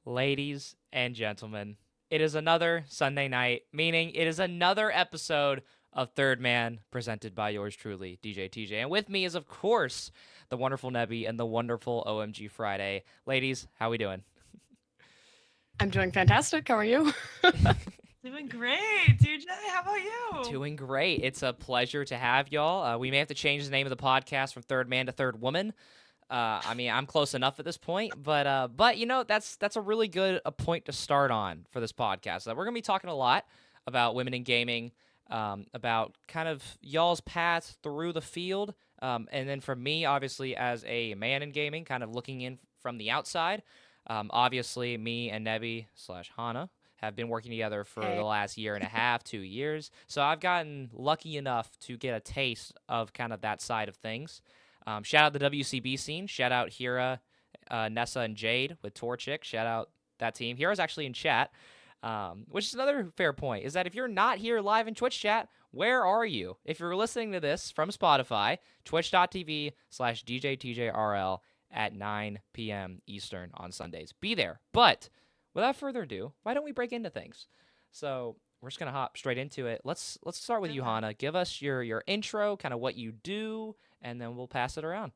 Ladies and gentlemen, it is another Sunday night, meaning it is another episode of Third Man presented by yours truly, DJTJ. And with me is, of course, the wonderful Nebby and the wonderful OMG Friday. Ladies, how we doing? I'm doing fantastic. How are you? Doing great, DJ. How about you? Doing great. It's a pleasure to have y'all. We may have to change the name of the podcast from Third Man to Third Woman. I'm close enough at this point, but you know that's a really good point to start on for this podcast. We're gonna be talking a lot about women in gaming, about kind of y'all's paths through the field, and then for me, obviously as a man in gaming, kind of looking in from the outside. Obviously, me and Nebby / Hana have been working together for the last year and a half, 2 years. So I've gotten lucky enough to get a taste of kind of that side of things. Shout out the WCB scene. Shout out Hira, Nessa, and Jade with Torchic. Shout out that team. Hira's actually in chat, which is another fair point, is that if you're not here live in Twitch chat, where are you? If you're listening to this from Spotify, twitch.tv/DJTJRL at 9 p.m. Eastern on Sundays. Be there. But without further ado, why don't we break into things? So we're just going to hop straight into it. Let's start with you, Hana. Give us your intro, kind of what you do, and then we'll pass it around.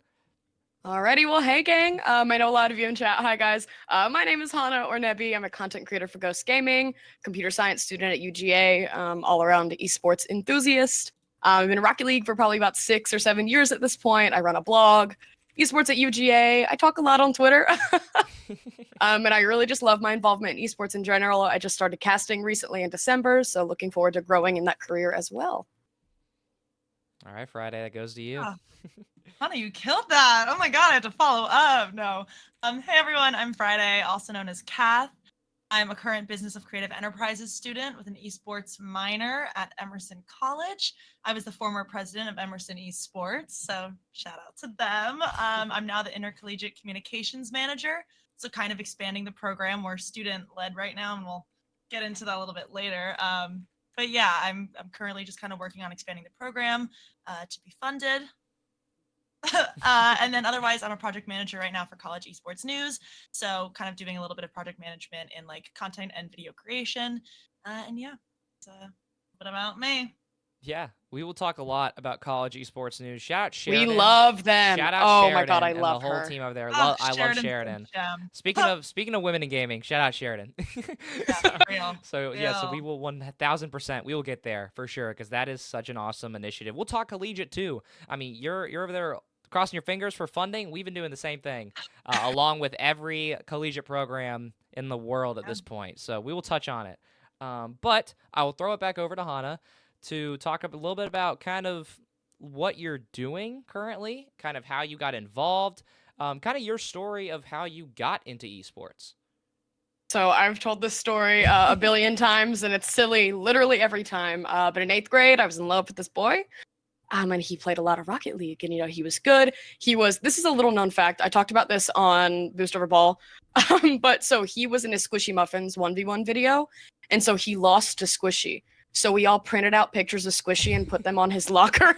Alrighty, well, hey gang. I know a lot of you in chat. Hi guys. My name is Hana or Nebby. I'm a content creator for Ghost Gaming, computer science student at UGA, all around esports enthusiast. I've been in Rocket League for probably about 6 or 7 years at this point. I run a blog, esports at UGA. I talk a lot on Twitter. And I really just love my involvement in esports in general. I just started casting recently in December, so looking forward to growing in that career as well. All right, Friday, that goes to you. Oh, Hana, you killed that. Oh my god, I have to follow up. No. Hey everyone, I'm Friday, also known as Kath. I'm a current Business of Creative Enterprises student with an esports minor at Emerson College. I was the former president of Emerson Esports, so shout out to them. I'm now the intercollegiate communications manager, so kind of expanding the program. We're student-led right now, and we'll get into that a little bit later. But yeah, I'm currently just kind of working on expanding the program to be funded. And then otherwise, I'm a project manager right now for College Esports News. So kind of doing a little bit of project management in like content and video creation. And yeah, it's a bit about me. Yeah, we will talk a lot about College Esports News. Shout out Sheridan. We love them. Shout out oh Sheridan my god, I and love the whole her. team over there. Oh, I love Sheridan. Speaking of women in gaming, shout out Sheridan. Real. So we will 1000%. We will get there for sure because that is such an awesome initiative. We'll talk collegiate too. I mean, you're over there crossing your fingers for funding. We've been doing the same thing, along with every collegiate program in the world at this point. So we will touch on it. But I will throw it back over to Hana to talk a little bit about kind of what you're doing currently, kind of how you got involved, kind of your story of how you got into esports. So I've told this story a billion times, and it's silly literally every time. But in 8th grade, I was in love with this boy. And he played a lot of Rocket League, and, he was good. This is a little known fact. I talked about this on Boost Over Ball. But so he was in his Squishy Muffins 1v1 video, and so he lost to Squishy. So we all printed out pictures of Squishy and put them on his locker.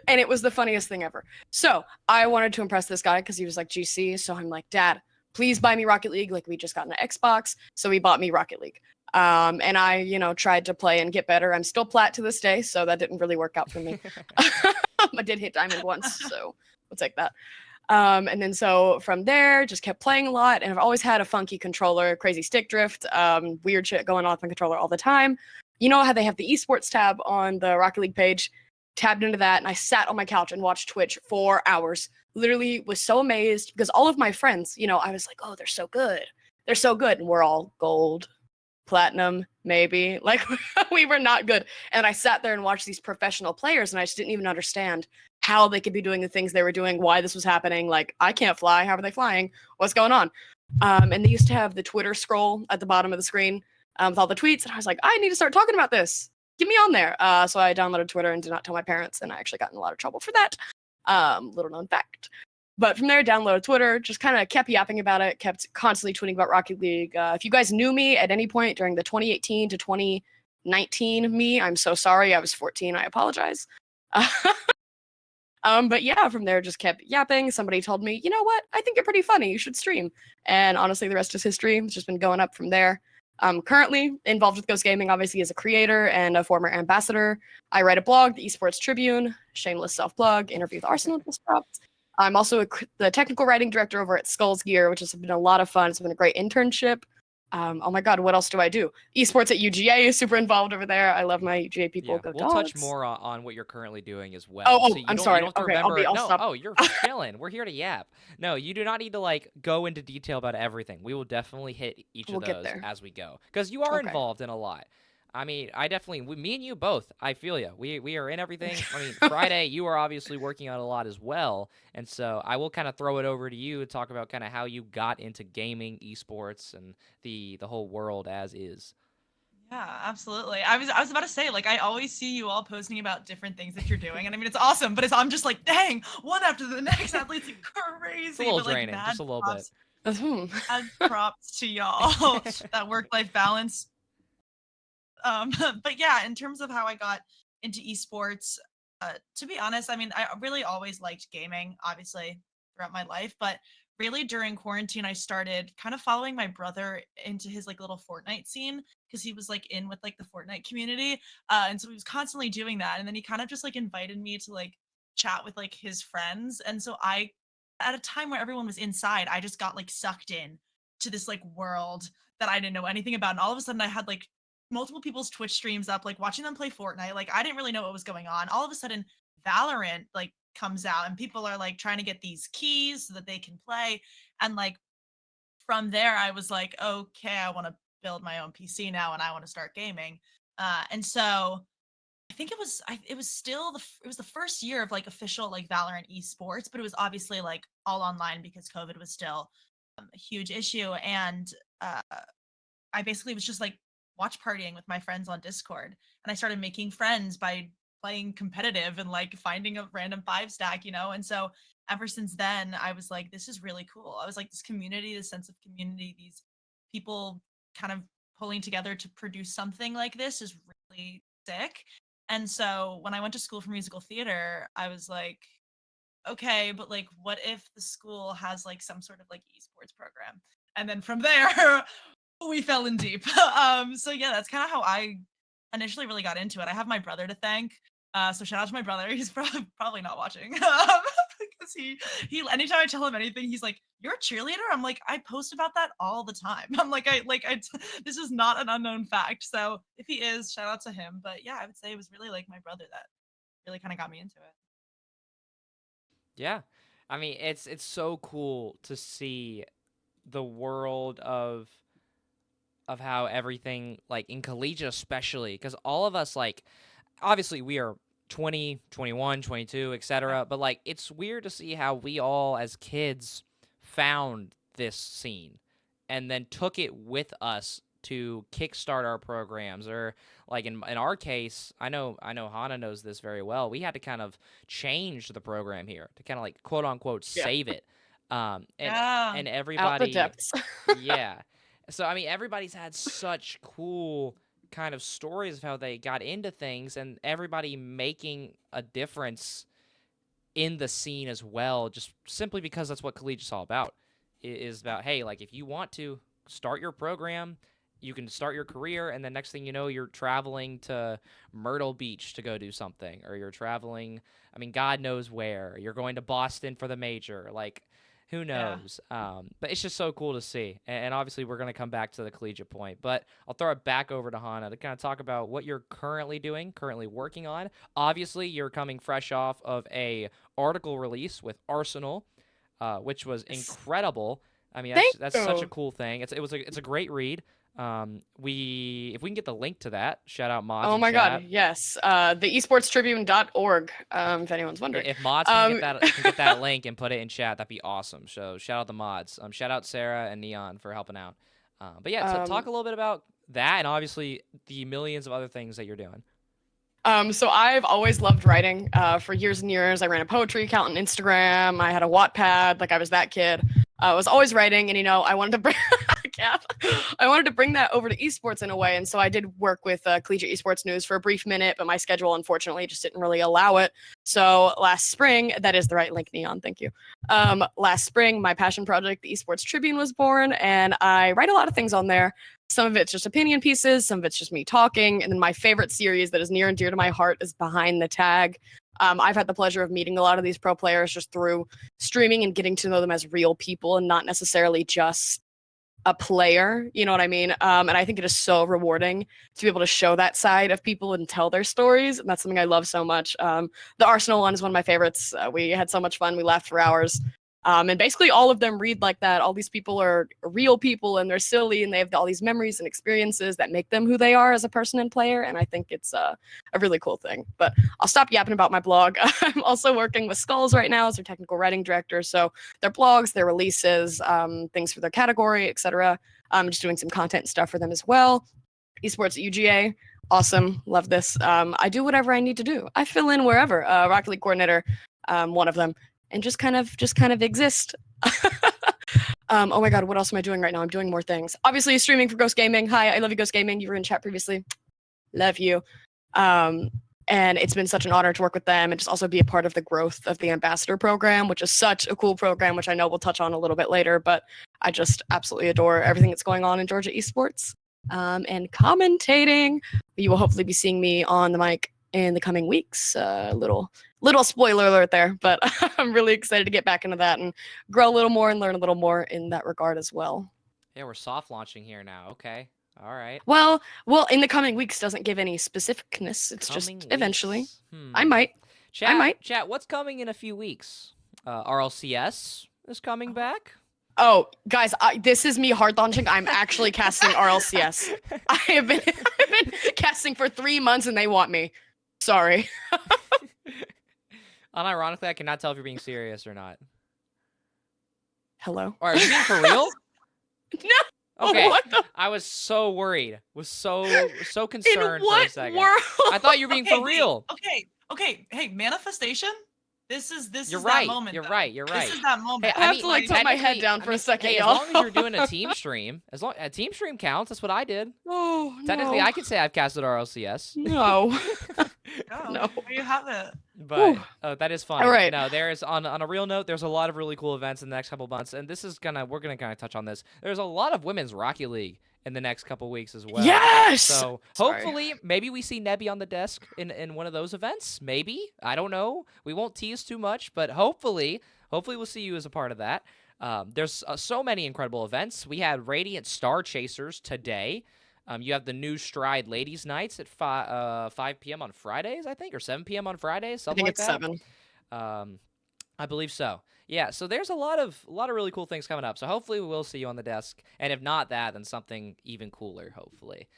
And it was the funniest thing ever. So I wanted to impress this guy because he was like GC. So I'm like, Dad, please buy me Rocket League. Like, we just got an Xbox. So he bought me Rocket League. And I, tried to play and get better. I'm still plat to this day, so that didn't really work out for me. I did hit diamond once, so we'll take that. And then so from there, just kept playing a lot, and I've always had a funky controller, crazy stick drift, weird shit going on with my controller all the time. You know how they have the esports tab on the Rocket League page? Tabbed into that, and I sat on my couch and watched Twitch for hours. Literally was so amazed because all of my friends, I was like, oh, they're so good. They're so good. And we're all gold, platinum, maybe. Like, we were not good. And I sat there and watched these professional players, and I just didn't even understand how they could be doing the things they were doing, why this was happening. Like, I can't fly. How are they flying? What's going on? And they used to have the Twitter scroll at the bottom of the screen with all the tweets. And I was like, I need to start talking about this. Get me on there. So I downloaded Twitter and did not tell my parents. And I actually got in a lot of trouble for that. Little known fact. But from there, downloaded Twitter, just kind of kept yapping about it, kept constantly tweeting about Rocket League. If you guys knew me at any point during the 2018 to 2019 me, I'm so sorry. I was 14. I apologize. But yeah, from there just kept yapping. Somebody told me, you know what? I think you're pretty funny. You should stream. And honestly, the rest is history. It's just been going up from there. I'm currently involved with Ghost Gaming, obviously, as a creator and a former ambassador. I write a blog, the Esports Tribune, shameless self-plug, interview with Arsenal just dropped. I'm also the technical writing director over at Skulls Gear, which has been a lot of fun. It's been a great internship. Oh my God, what else do I do? Esports at UGA is super involved over there. I love my UGA people. Yeah, Go we'll Dogs. touch more on what you're currently doing as well. Oh, So you I'm don't, sorry. You don't have to Okay, remember. I'll stop. Oh, you're chilling. We're here to yap. No, you do not need to like go into detail about everything. We will definitely hit each We'll of get those there. as we go, because you are Okay. involved in a lot. I mean, I definitely, me and you both, I feel you. We are in everything. I mean, Friday, you are obviously working on a lot as well. And so I will kind of throw it over to you to talk about kind of how you got into gaming, esports, and the whole world as is. Yeah, absolutely. I was about to say, like, I always see you all posting about different things that you're doing, and I mean, it's awesome. But I'm just like, dang, one after the next. Athletes are crazy. It's a little but, like, draining, just a little bit. Mad props to y'all. That work-life balance. But yeah, in terms of how I got into esports, to be honest, I mean, I really always liked gaming, obviously, throughout my life. But really, during quarantine, I started kind of following my brother into his like little Fortnite scene because he was like in with like the Fortnite community, and so he was constantly doing that. And then he kind of just like invited me to like chat with like his friends, and so I, at a time where everyone was inside, I just got like sucked in to this like world that I didn't know anything about, and all of a sudden I had like multiple people's Twitch streams up, like watching them play Fortnite. Like I didn't really know what was going on. All of a sudden, Valorant like comes out, and people are like trying to get these keys so that they can play. And like from there, I was like, okay, I want to build my own PC now, and I want to start gaming. And so I think it was still it was the first year of like official like Valorant esports, but it was obviously like all online because COVID was still a huge issue. And I basically was just like watch partying with my friends on Discord, and I started making friends by playing competitive and like finding a random 5 stack. And so ever since then, I was like, this is really cool. I was like, this community, this sense of community, these people kind of pulling together to produce something like this is really sick. And so when I went to school for musical theater, I was like, okay, but like, what if the school has like some sort of like esports program? And then from there, we fell in deep. So yeah, that's kind of how I initially really got into it. I have my brother to thank. So shout out to my brother. He's probably not watching. Because he anytime I tell him anything, he's like, "You're a cheerleader?" I'm like, "I post about that all the time." I'm like, this is not an unknown fact. So if he is, shout out to him. But yeah, I would say it was really like my brother that really kind of got me into it. Yeah. I mean, it's so cool to see the world of how everything, like in collegiate especially, because all of us, like, obviously we are 20, 21, 22, etc. But like, it's weird to see how we all as kids found this scene and then took it with us to kickstart our programs. Or like in our case, I know Hana knows this very well. We had to kind of change the program here to kind of like quote unquote save it. And everybody out the depths. yeah. So I mean, everybody's had such cool kind of stories of how they got into things, and everybody making a difference in the scene as well, just simply because that's what collegiate's all about. It is about, hey, like if you want to start your program, you can start your career, and then next thing you know, you're traveling to Myrtle Beach to go do something, or you're traveling, I mean, God knows where. You're going to Boston for the major, like who knows? Yeah. But it's just so cool to see. And obviously, we're going to come back to the collegiate point. But I'll throw it back over to Hana to kind of talk about what you're currently doing, currently working on. Obviously, you're coming fresh off of a article release with Arsenal, which was incredible. I mean, that's such a cool thing. It's a great read. If we can get the link to that, shout out Mods. Oh my God, yes. The esportstribune.org, if anyone's wondering. If Mods can get that link and put it in chat, that'd be awesome. So shout out the Mods. Shout out Sarah and Neon for helping out. But yeah, so talk a little bit about that, and obviously the millions of other things that you're doing. So I've always loved writing. For years and years, I ran a poetry account on Instagram. I had a Wattpad, like I was that kid. I was always writing, and I wanted to bring have. I wanted to bring that over to esports in a way, and so I did work with Collegiate Esports News for a brief minute, but my schedule unfortunately just didn't really allow it. So last spring, that is the right link, Neon, thank you. Last spring, my passion project, the Esports Tribune, was born, and I write a lot of things on there. Some of it's just opinion pieces, some of it's just me talking, and then my favorite series that is near and dear to my heart is Behind the Tag. I've had the pleasure of meeting a lot of these pro players just through streaming and getting to know them as real people and not necessarily just a player, you know what I mean? And I think it is so rewarding to be able to show that side of people and tell their stories, and that's something I love so much. The Arsenal one is one of my favorites. We had so much fun. We laughed for hours. And basically all of them read like that. All these people are real people and they're silly and they have all these memories and experiences that make them who they are as a person and player. And I think it's a really cool thing. But I'll stop yapping about my blog. I'm also working with Skulls right now as their technical writing director. So their blogs, their releases, things for their category, etc. I'm just doing some content stuff for them as well. Esports at UGA. Awesome. Love this. I do whatever I need to do. I fill in wherever. Rocket League coordinator, one of them. And just kind of exist. Oh my god, what else am I doing right now? I'm doing more things. Obviously, streaming for Ghost Gaming. Hi, I love you, Ghost Gaming. You were in chat previously. Love you. And it's been such an honor to work with them and just also be a part of the growth of the ambassador program, which is such a cool program, which I know we'll touch on a little bit later. But I just absolutely adore everything that's going on in Georgia esports. And commentating. You will hopefully be seeing me on the mic in the coming weeks. Little spoiler alert there, but I'm really excited to get back into that and grow a little more and learn a little more in that regard as well. Yeah, we're soft launching here now. Okay. All right. Well, in the coming weeks doesn't give any specificness. It's Coming just eventually. weeks. I might. Chat, what's coming in a few weeks? RLCS is coming back. Oh, guys, this is me hard launching. I'm actually casting RLCS. I have been casting for 3 months and they want me. Sorry. Unironically, I cannot tell if you're being serious or not. Hello? Are you being for real? No. Okay. What the? I was so worried. Was so concerned In what for a second. world? I thought you were being for real. Okay. Hey, manifestation. This is You're that right. moment. You're though. right. You're right. This is that moment. Hey, I have to like put my head down for a second, hey, y'all. as long as you're doing a team stream, a team stream counts. That's what I did. Oh, Technically, no. I could say I've casted RLCS. No. Oh, No. there you have it. But that is fun. All right. No, there is on a real note. There's a lot of really cool events in the next couple months, and we're gonna kind of touch on this. There's a lot of women's Rocket League in the next couple weeks as well. Yes. So Sorry. hopefully, maybe we see Nebby on the desk in one of those events. Maybe, I don't know. We won't tease too much, but hopefully we'll see you as a part of that. There's so many incredible events. We had Radiant Star Chasers today. You have the new Stride Ladies Nights at 5 p.m. on Fridays, I think, or 7 p.m. on Fridays, something like that. I think it's 7. I believe so. Yeah, so there's a lot of really cool things coming up. So hopefully we will see you on the desk, and if not that, then something even cooler, hopefully.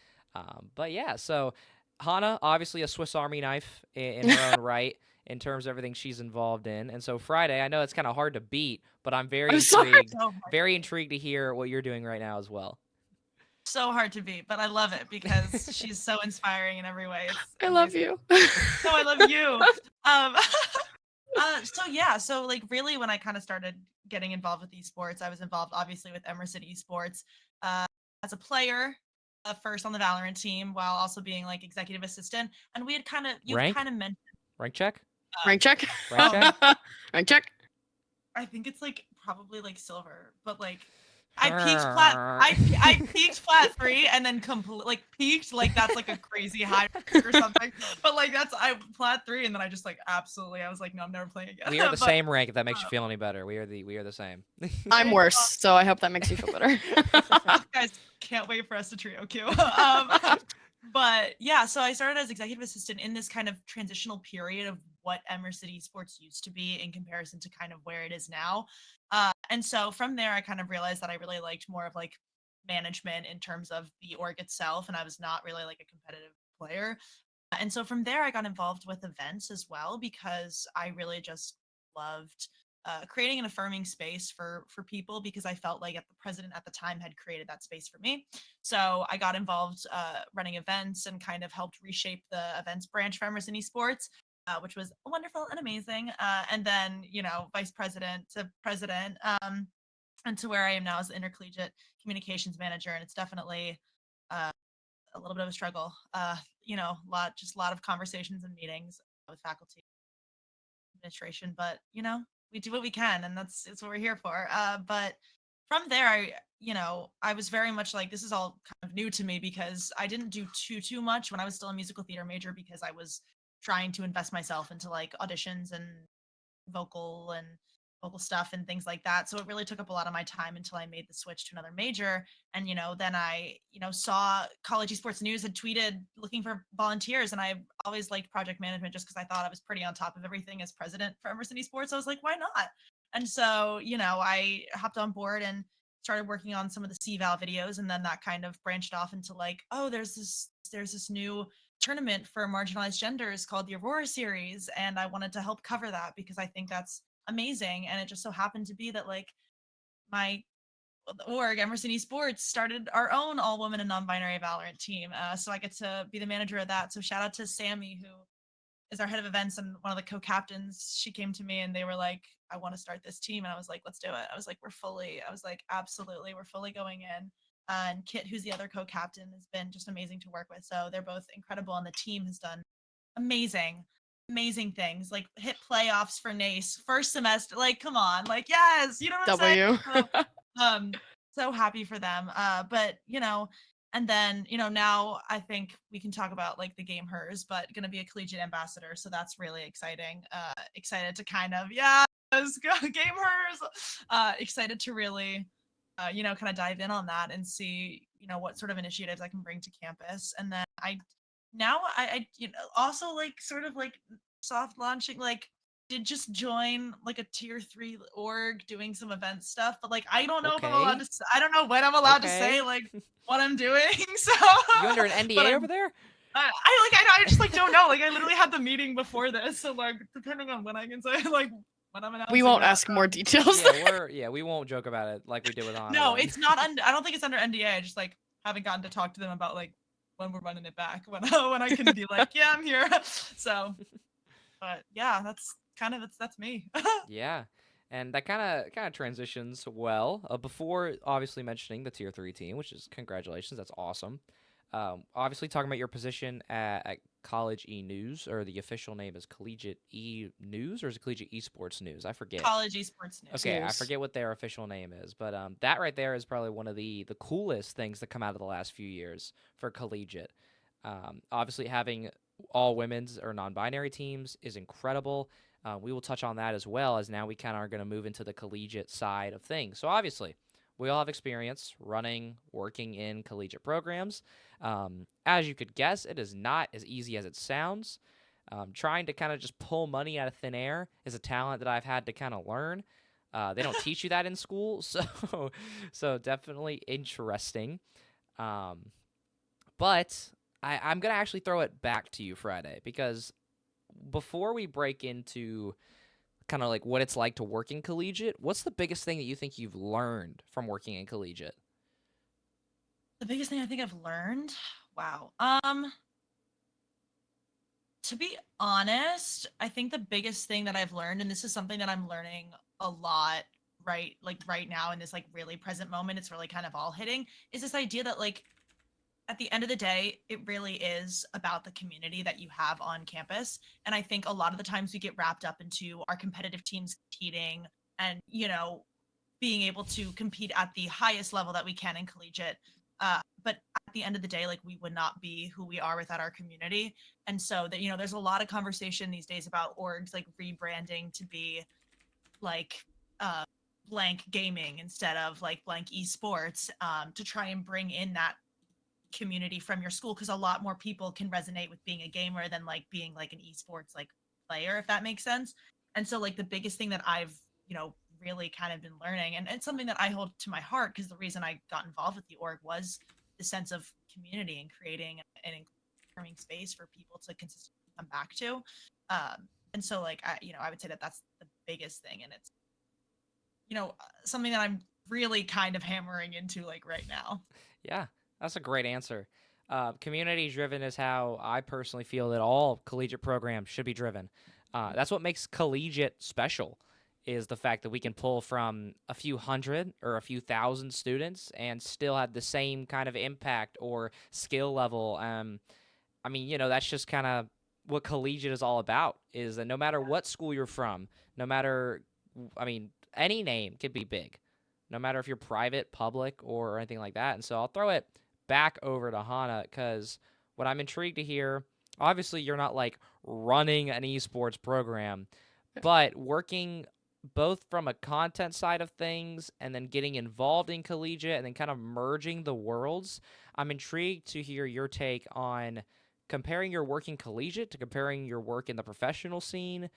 But yeah, so Hana, obviously a Swiss Army knife in her own right in terms of everything she's involved in. And so Friday, I know it's kind of hard to beat, but I'm very intrigued to hear what you're doing right now as well. So hard to beat, but I love it because she's so inspiring in every way. I love you. So I love you. So like really when I kind of started getting involved with esports, I was involved obviously with Emerson Esports as a player first on the Valorant team while also being like executive assistant. And we had kind of mentioned rank check. Rank check. Rank check. Rank check. I think it's like probably like silver, but like I peaked plat 3 and then peaked like that's like a crazy high or something. But like I plat 3 and then I just like absolutely I was like no, I'm never playing again. We are the same rank if that makes you feel any better. We are the same. I'm worse, so I hope that makes you feel better. Guys, can't wait for us to trio queue. But yeah, so I started as executive assistant in this kind of transitional period of what Emerson Esports used to be in comparison to kind of where it is now. And so from there, I kind of realized that I really liked more of like management in terms of the org itself, and I was not really like a competitive player. And so from there, I got involved with events as well because I really just loved creating an affirming space for people because I felt like the president at the time had created that space for me. So I got involved running events and kind of helped reshape the events branch for Emerson Esports. Which was wonderful and amazing. And then, vice president to president. and to where I am now as the intercollegiate communications manager. And it's definitely uh, a little bit of a struggle. Just a lot of conversations and meetings with faculty administration, but we do what we can, and it's what we're here for. But from there, I was very much like, this is all kind of new to me because I didn't do too much when I was still a musical theater major because I was trying to invest myself into like auditions and vocal and vocal stuff and things like that. So it really took up a lot of my time until I made the switch to another major. And then I saw College Esports News had tweeted looking for volunteers, and I always liked project management just because I thought I was pretty on top of everything as president for Emerson Esports. I was like, why not? And so I hopped on board and started working on some of the CVAL videos, and then that kind of branched off into like, oh, there's this new tournament for marginalized genders called the Aurora Series, and I wanted to help cover that because I think that's amazing. And it just so happened to be that like my org, Emerson Esports, started our own all-woman and non-binary Valorant team. So I get to be the manager of that. So shout out to Sammy, who is our head of events and one of the co-captains. She came to me and they were like, I want to start this team. And I was like, let's do it. I was like, absolutely, we're fully going in. And Kit, who's the other co-captain, has been just amazing to work with. So they're both incredible, and the team has done amazing things, like hit playoffs for NACE first semester. Like, come on, like, yes, you know what I'm saying? So happy for them. But and then now I think we can talk about like the game hers, but gonna be a collegiate ambassador, so that's really exciting. Excited to kind of let's go game hers. Excited to really kind of dive in on that and see what sort of initiatives I can bring to campus. And then I also like sort of like soft launching, like did just join like a tier 3 org doing some event stuff, but like I don't know if I'm allowed to I don't know when I'm allowed to say like what I'm doing. So you under an NDA over there? I just like don't know. Like I literally had the meeting before this, so like depending on when I can say like when I'm announcing. We won't ask more details. We won't joke about it like we did with Honor. No, it's not I don't think it's under NDA. I just like haven't gotten to talk to them about like when we're running it back, when I can be like, yeah, I'm here. So, but yeah, that's me. Yeah, and that kind of transitions well. Before obviously mentioning the tier 3 team, which is congratulations, that's awesome. Obviously talking about your position at College E News, or the official name is Collegiate E News, or is it Collegiate Esports News? I forget. College Esports News. Okay, I forget what their official name is, but that right there is probably one of the coolest things that come out of the last few years for collegiate. Obviously, having all women's or non-binary teams is incredible. We will touch on that as well, as now we kind of are going to move into the collegiate side of things. So obviously, we all have experience working in collegiate programs. As you could guess, it is not as easy as it sounds. Trying to kind of just pull money out of thin air is a talent that I've had to kind of learn. They don't teach you that in school, so definitely interesting. But I'm going to actually throw it back to you, Friday, because before we break into kind of like what it's like to work in collegiate, what's the biggest thing that you think you've learned from working in collegiate? The biggest thing I think I've learned? Wow. To be honest, I think the biggest thing that I've learned, and this is something that I'm learning a lot right now in this like really present moment, it's really kind of all hitting, is this idea that like at the end of the day, it really is about the community that you have on campus. And I think a lot of the times we get wrapped up into our competitive teams competing and, being able to compete at the highest level that we can in collegiate. But at the end of the day, like we would not be who we are without our community. And so that, there's a lot of conversation these days about orgs like rebranding to be like blank gaming instead of like blank esports, to try and bring in that community from your school, because a lot more people can resonate with being a gamer than like being like an esports like player, if that makes sense. And so like the biggest thing that I've really kind of been learning, and it's something that I hold to my heart, because the reason I got involved with the org was the sense of community and creating an affirming space for people to consistently come back to. And so like I would say that that's the biggest thing, and it's something that I'm really kind of hammering into like right now. Yeah, that's a great answer. Community driven is how I personally feel that all collegiate programs should be driven. That's what makes collegiate special, is the fact that we can pull from a few hundred or a few thousand students and still have the same kind of impact or skill level. I mean, that's just kind of what collegiate is all about, is that no matter what school you're from, no matter, I mean, any name could be big, no matter if you're private, public, or anything like that. And so I'll throw it back over to Hannah, because what I'm intrigued to hear, obviously you're not like running an esports program, but working both from a content side of things and then getting involved in collegiate and then kind of merging the worlds. I'm intrigued to hear your take on comparing your work in collegiate to comparing your work in the professional scene,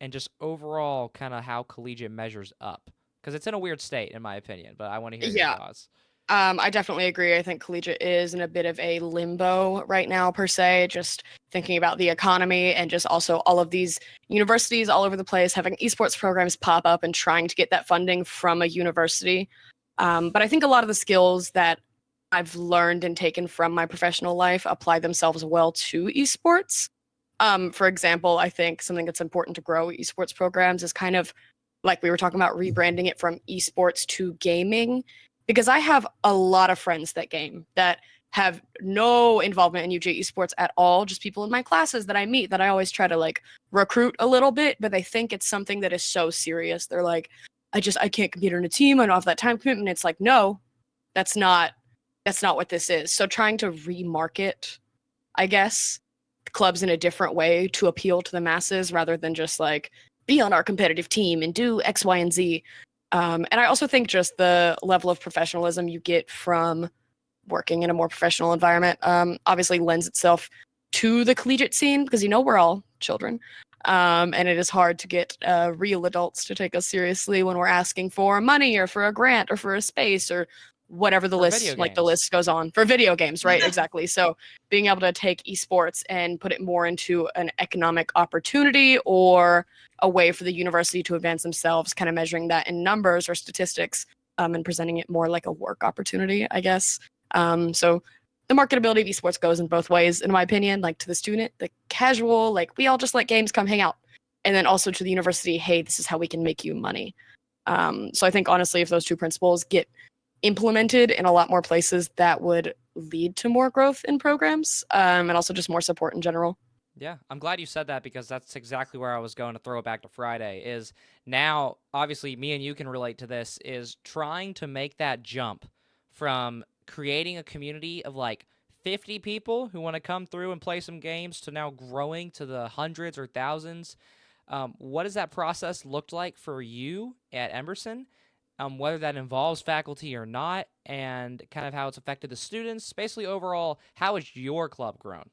and just overall kind of how collegiate measures up. Because it's in a weird state, in my opinion, but I want to hear your thoughts. I definitely agree. I think collegiate is in a bit of a limbo right now, per se, just thinking about the economy and just also all of these universities all over the place having esports programs pop up and trying to get that funding from a university. But I think a lot of the skills that I've learned and taken from my professional life apply themselves well to esports. For example, I think something that's important to grow esports programs is kind of like we were talking about, rebranding it from esports to gaming. Because I have a lot of friends that game that have no involvement in UG esports at all, just people in my classes that I meet that I always try to like recruit a little bit, but they think it's something that is so serious. They're like, I can't compete on a team. I don't have that time commitment. It's like, no, that's not what this is. So trying to remarket, I guess, clubs in a different way to appeal to the masses rather than just like be on our competitive team and do X, Y, and Z. And I also think just the level of professionalism you get from working in a more professional environment obviously lends itself to the collegiate scene, because we're all children, and it is hard to get real adults to take us seriously when we're asking for money or for a grant or for a space or whatever the list goes on for video games, right? Exactly. So being able to take esports and put it more into an economic opportunity or a way for the university to advance themselves, kind of measuring that in numbers or statistics, and presenting it more like a work opportunity, I guess. So the marketability of esports goes in both ways, in my opinion, like to the student, the casual, like we all just like games, come hang out. And then also to the university, hey, this is how we can make you money. So I think honestly, if those two principles get implemented in a lot more places, that would lead to more growth in programs, and also just more support in general. Yeah, I'm glad you said that, because that's exactly where I was going to throw it back to Friday. Is now, obviously, me and you can relate to this, is trying to make that jump from creating a community of like 50 people who want to come through and play some games to now growing to the hundreds or thousands. What does that process look like for you at Emerson? Whether that involves faculty or not, and kind of how it's affected the students. Basically, overall, how has your club grown?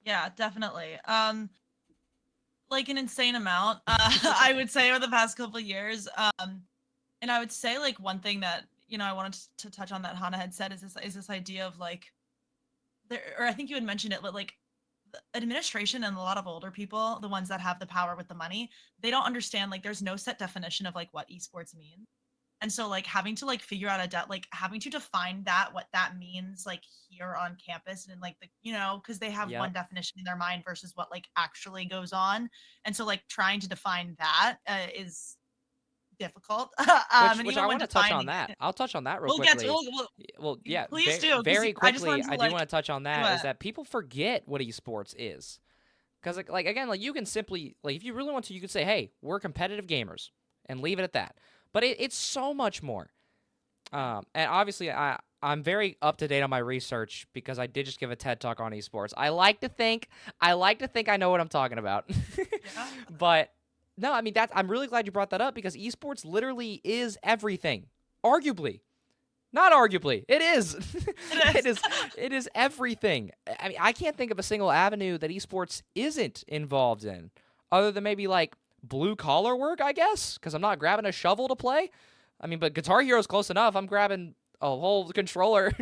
Yeah, definitely. Like an insane amount, I would say, over the past couple of years. And I would say like one thing that, I wanted to touch on that Hannah had said is this idea of like, or I think you had mentioned it, but like the administration and a lot of older people, the ones that have the power with the money, they don't understand, like there's no set definition of like what esports means. And so like having to like figure out having to define what that means like here on campus, and like because they have one definition in their mind versus what like actually goes on. And so like trying to define that is difficult. Which I want to touch on that. I'll touch on that real quickly. Yeah, please do. Very quickly, I do want to touch on that, is that people forget what esports is. Because like again, like you can simply, like if you really want to, you could say, hey, we're competitive gamers, and leave it at that. But it's so much more. And obviously, I'm very up to date on my research, because I did just give a TED Talk on esports. I like to think I know what I'm talking about. Yeah. But no, I mean, I'm really glad you brought that up, because esports literally is everything. Arguably. Not arguably. It is. It is everything. I mean, I can't think of a single avenue that esports isn't involved in, other than maybe like blue collar work, I guess, because I'm not grabbing a shovel to play. I mean, but Guitar Hero's close enough. I'm grabbing a whole controller.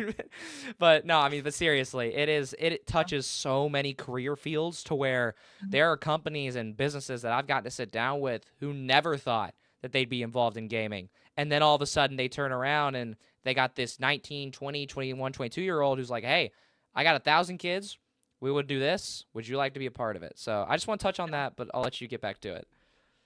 But no, I mean, but seriously, it touches so many career fields, to where there are companies and businesses that I've gotten to sit down with who never thought that they'd be involved in gaming. And then all of a sudden they turn around and they got this 19, 20, 21, 22-year-old who's like, hey, I got 1,000 kids. We would do this. Would you like to be a part of it? So I just want to touch on that, but I'll let you get back to it.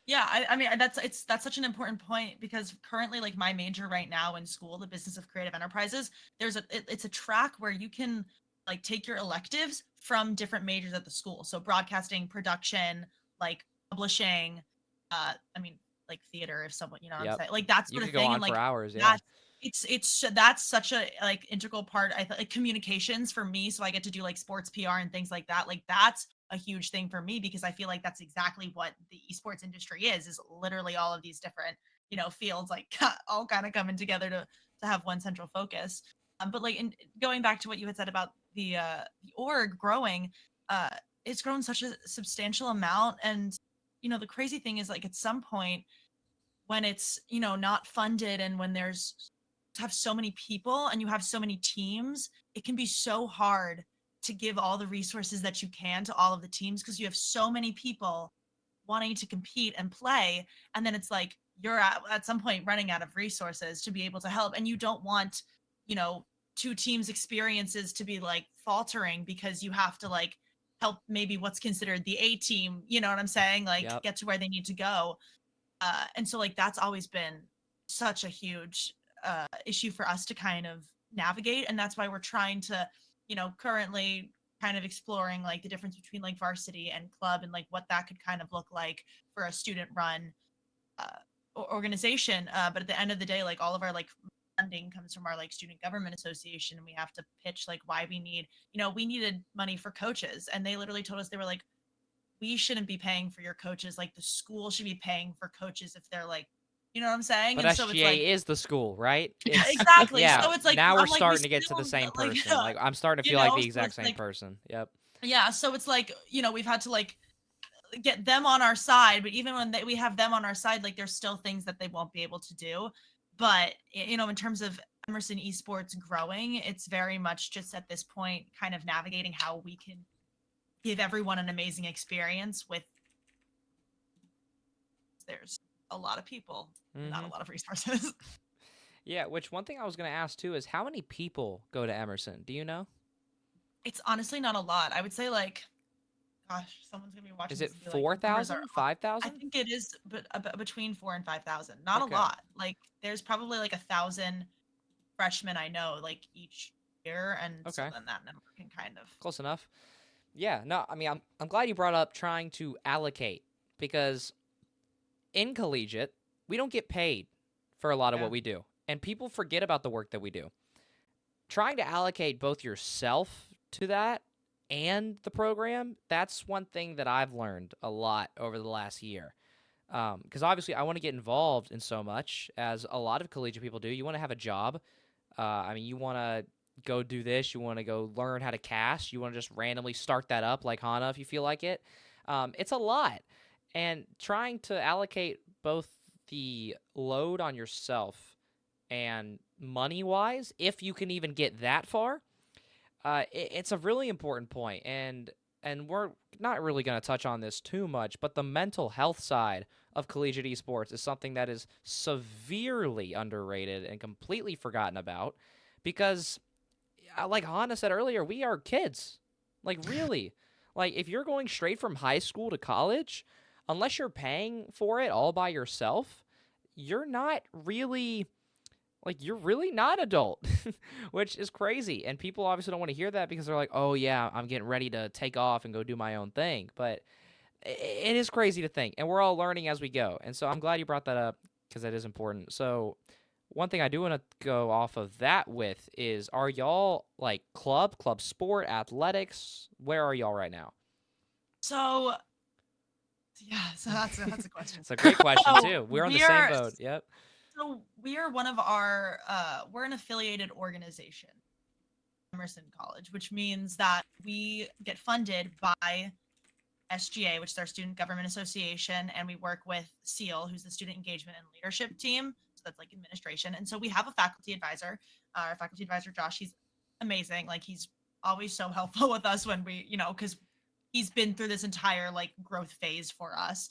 Yeah, I mean that's such an important point because currently like my major right now in school, the business of creative enterprises, it's a track where you can like take your electives from different majors at the school. So broadcasting, production, like publishing, I mean like theater if someone, you know what I'm Yep. saying? Like that You sort of could go thing on and for like hours. Yeah. that's that's such a like integral part like communications for me, so I get to do like sports PR and things like that. Like that's a huge thing for me because I feel like that's exactly what the esports industry is literally all of these different, fields like all kind of coming together to have one central focus. But like in going back to what you had said about the org growing, uh, it's grown such a substantial amount, and the crazy thing is like at some point when it's not funded and when there's have so many people and you have so many teams, it can be so hard to give all the resources that you can to all of the teams because you have so many people wanting to compete and play, and then it's like you're at some point running out of resources to be able to help, and you don't want you know two teams experiences to be like faltering because you have to like help maybe what's considered the A team, you know what I'm saying, like Yep. get to where they need to go. And so like that's always been such a huge issue for us to kind of navigate, and that's why we're trying to currently kind of exploring like the difference between like varsity and club and like what that could kind of look like for a student run organization. But at the end of the day, like all of our like funding comes from our like student government association, and we have to pitch like why we needed money for coaches, and they literally told us, they were like, we shouldn't be paying for your coaches. Like the school should be paying for coaches if they're like, you know what I'm saying? But And so it's like, SGA is the school, right? yeah, It's exactly. yeah. So it's like, Now we're I'm like, we starting to get to the still same like, person. Like I'm starting to feel like the so exact it's same like, person. Yep. yeah. So it's like, we've had to like get them on our side, but even when we have them on our side, like there's still things that they won't be able to do. But, in terms of Emerson esports growing, it's very much just at this point kind of navigating how we can give everyone an amazing experience with there's a lot of people, not a Hmm. lot of resources. Yeah. Which one thing I was gonna ask too is how many people go to Emerson? Do you know? It's honestly not a lot. I would say like, gosh, someone's gonna be watching Is this it and be like, the numbers are 4,000, off. five I thousand? think it is, but between 4 and 5,000. Not a Okay. lot. Like there's probably like 1,000 freshmen I know like each year, and so Okay. then that number can kind of. Close enough. Yeah. No. I mean, I'm glad you brought up trying to allocate because in collegiate we don't get paid for a lot of Yeah. what we do, and people forget about the work that we do. Trying to allocate both yourself to that and the program, that's one thing that I've learned a lot over the last year. Because obviously, I want to get involved in so much, as a lot of collegiate people do. You want to have a job. I mean, you want to go do this. You want to go learn how to cast. You want to just randomly start that up like Hana if you feel like it. It's a lot. And trying to allocate both the load on yourself and money wise, if you can even get that far, it's a really important point. And we're not really going to touch on this too much, but the mental health side of collegiate esports is something that is severely underrated and completely forgotten about because, like Hannah said earlier, we are kids. Like, really. Like, if you're going straight from high school to college, unless you're paying for it all by yourself, you're not really like you're really not adult, which is crazy. And people obviously don't want to hear that because they're like, "Oh yeah, I'm getting ready to take off and go do my own thing." But it is crazy to think, and we're all learning as we go. And so I'm glad you brought that up because that is important. So one thing I do want to go off of that with is, are y'all like club sport, athletics? Where are y'all right now? So yeah, so that's a question. It's a great question So too. We're on the we same are boat. Yep. so we are one of our we're an affiliated organization, Emerson College, which means that we get funded by SGA, which is our Student Government Association, and we work with SEAL, who's the Student Engagement and Leadership Team. So that's like administration. And so we have a faculty advisor, our faculty advisor, Josh. He's amazing. Like he's always so helpful with us when we, because he's been through this entire like growth phase for us,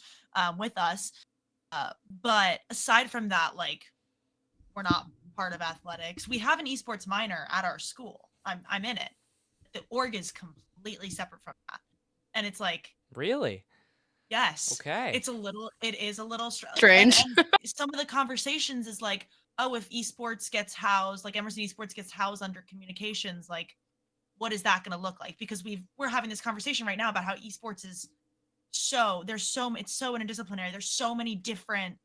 with us. But aside from that, like we're not part of athletics. We have an esports minor at our school. I'm in it. The org is completely separate from that. And it's like, Really? Yes. Okay. It is a little Strange. And some of the conversations is like, oh, if esports gets housed, like Emerson Esports gets housed under communications, like what is that going to look like? Because we're having this conversation right now about how esports is it's so interdisciplinary. There's so many different,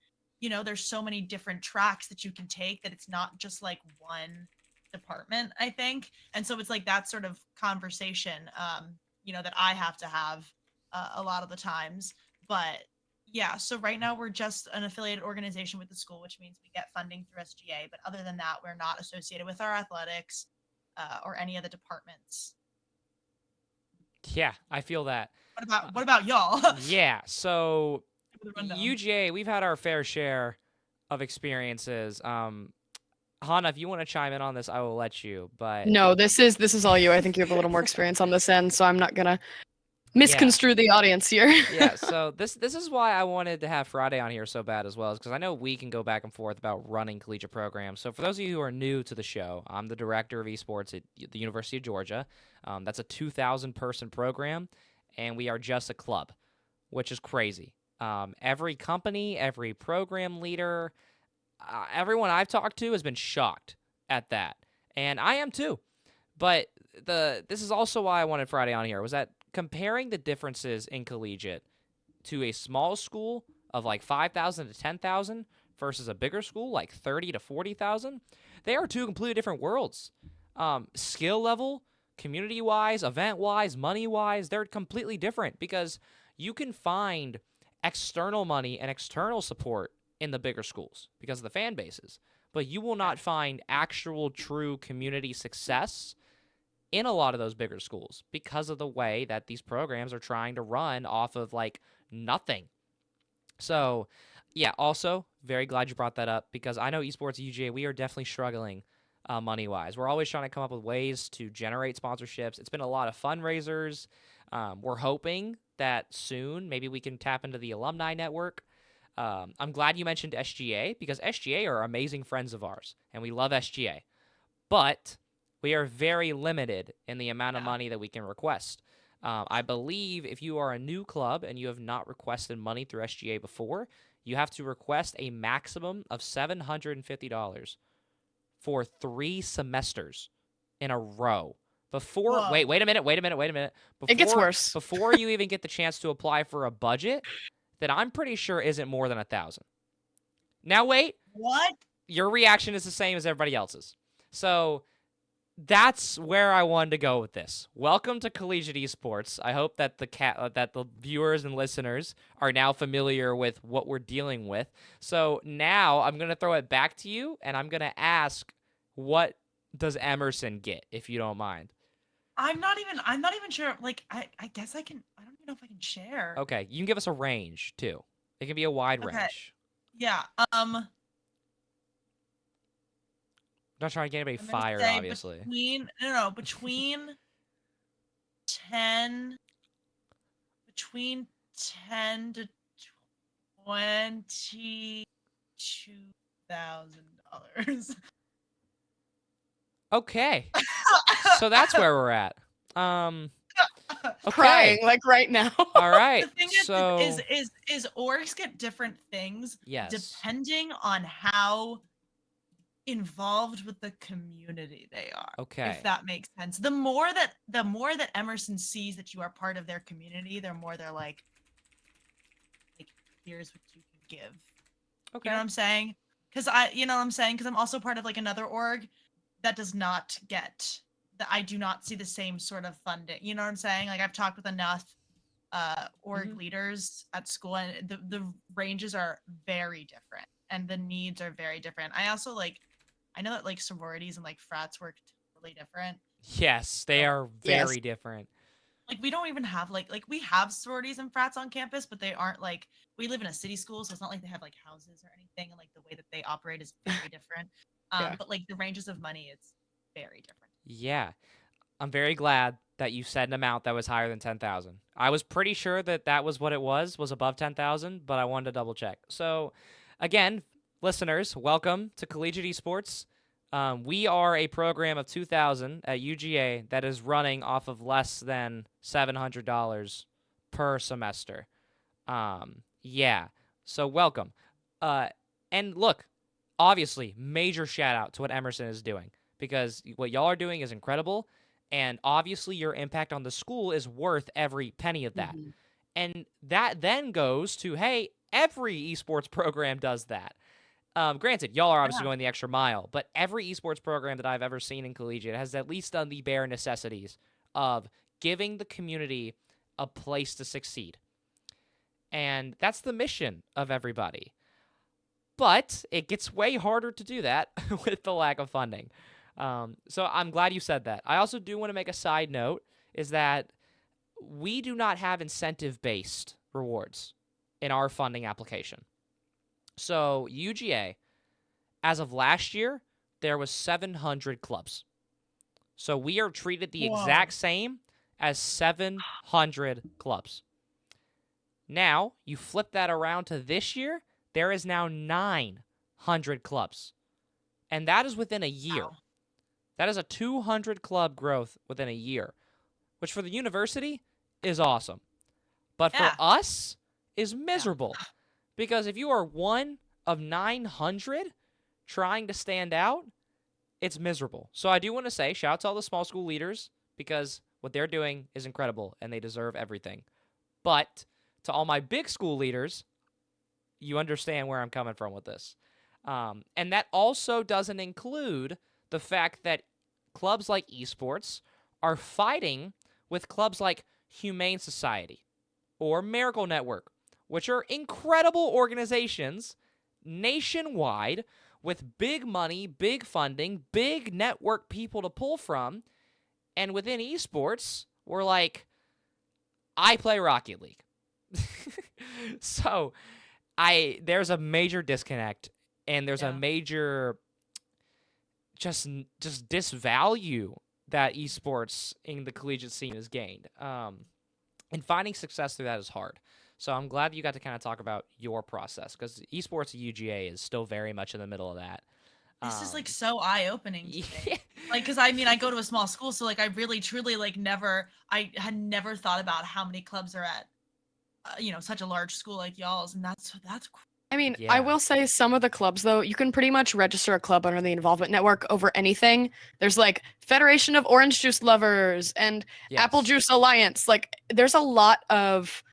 there's so many different tracks that you can take that it's not just like one department, I think. And so it's like that sort of conversation, that I have to have a lot of the times. But yeah, so right now we're just an affiliated organization with the school, which means we get funding through SGA. But other than that, we're not associated with our athletics or any of the departments. Yeah, I feel that. What about y'all? Yeah, so The rundown. UGA, we've had our fair share of experiences. Hana, if you want to chime in on this, I will let you. But No, this is all you. I think you have a little more experience on this end, so I'm not gonna misconstrue the audience here. yeah, so this is why I wanted to have Friday on here so bad as well, is because I know we can go back and forth about running collegiate programs. So for those of you who are new to the show, I'm the director of esports at the University of Georgia. That's a 2,000-person program, and we are just a club, which is crazy. Every company, every program leader, everyone I've talked to has been shocked at that, and I am too. But this is also why I wanted Friday on here, was that comparing the differences in collegiate to a small school of like 5,000 to 10,000 versus a bigger school like 30 to 40,000, they are two completely different worlds. Skill level, community-wise, event-wise, money-wise, they're completely different because you can find external money and external support in the bigger schools because of the fan bases, but you will not find actual true community success in a lot of those bigger schools because of the way that these programs are trying to run off of like nothing. So yeah, also very glad you brought that up because I know esports at UGA, we are definitely struggling money-wise. We're always trying to come up with ways to generate sponsorships. It's been a lot of fundraisers. We're hoping that soon maybe we can tap into the alumni network. I'm glad you mentioned SGA because SGA are amazing friends of ours, and we love SGA. But we are very limited in the amount of money that we can request. I believe if you are a new club and you have not requested money through SGA before, you have to request a maximum of $750 for 3 semesters in a row. Before, wait a minute. Before, It gets worse. Before you even get the chance to apply for a budget that I'm pretty sure isn't more than 1,000. Now wait. What? Your reaction is the same as everybody else's. So that's where I wanted to go with this. Welcome to collegiate esports. I hope that the viewers and listeners are now familiar with what we're dealing with. So now I'm going to throw it back to you, and I'm going to ask, what does Emerson get, if you don't mind? I'm not even sure. Like, I guess I can. I don't even know if I can share. Okay, you can give us a range too. It can be a wide range. Yeah. Not trying to get anybody I'm gonna fired, say obviously. between 10 to $22,000. Okay, so that's where we're at. Okay. Crying like right now. All right. The thing so is orgs get different things yes. depending on how involved with the community they are. Okay. If that makes sense. The more that Emerson sees that you are part of their community, they're like, here's what you can give. Okay. You know what I'm saying? Because I'm also part of like another org that does not get that. I do not see the same sort of funding. You know what I'm saying? Like I've talked with enough org leaders at school, and the ranges are very different, and the needs are very different. I also I know that like sororities and like frats work totally different. Yes, they are very different. Like we don't even have like we have sororities and frats on campus, but they aren't like, we live in a city school, so it's not like they have like houses or anything, and like the way that they operate is very different. But like the ranges of money, it's very different. Yeah. I'm very glad that you said an amount that was higher than 10,000. I was pretty sure that was what it was above 10,000, but I wanted to double check. So again, listeners, welcome to Collegiate Esports. We are a program of 2,000 at UGA that is running off of less than $700 per semester. Yeah. So welcome. And look, obviously, major shout out to what Emerson is doing because what y'all are doing is incredible, and obviously your impact on the school is worth every penny of that. Mhm. And that then goes to, hey, every esports program does that. Granted, y'all are obviously Yeah. going the extra mile, but every esports program that I've ever seen in collegiate has at least done the bare necessities of giving the community a place to succeed. And that's the mission of everybody. But it gets way harder to do that with the lack of funding. So I'm glad you said that. I also do want to make a side note is that we do not have incentive-based rewards in our funding application. So UGA, as of last year, there was 700 clubs. So we are treated the Whoa. exact same as 700 clubs. Now, you flip that around to this year, there is now 900 clubs. And that is within a year. Wow. That is a 200 club growth within a year, which for the university is awesome. But for Yeah. us is miserable. Because if you are one of 900 trying to stand out, it's miserable. So I do want to say shout out to all the small school leaders because what they're doing is incredible and they deserve everything. But to all my big school leaders, you understand where I'm coming from with this. And that also doesn't include the fact that clubs like esports are fighting with clubs like Humane Society or Miracle Network, which are incredible organizations nationwide with big money, big funding, big network people to pull from. And within esports, we're like, I play Rocket League. So there's a major disconnect and there's a major just disvalue that esports in the collegiate scene has gained. And finding success through that is hard. So I'm glad that you got to kind of talk about your process because esports at UGA is still very much in the middle of that. This is like so eye-opening to me. Yeah. Like, because I mean, I go to a small school, so like I really truly like I had never thought about how many clubs are at such a large school like y'all's, and that's I mean, Yeah. I will say some of the clubs, though, you can pretty much register a club under the involvement network over anything. There's like Federation of Orange Juice Lovers and Apple Yes. Juice Alliance. Like, there's a lot of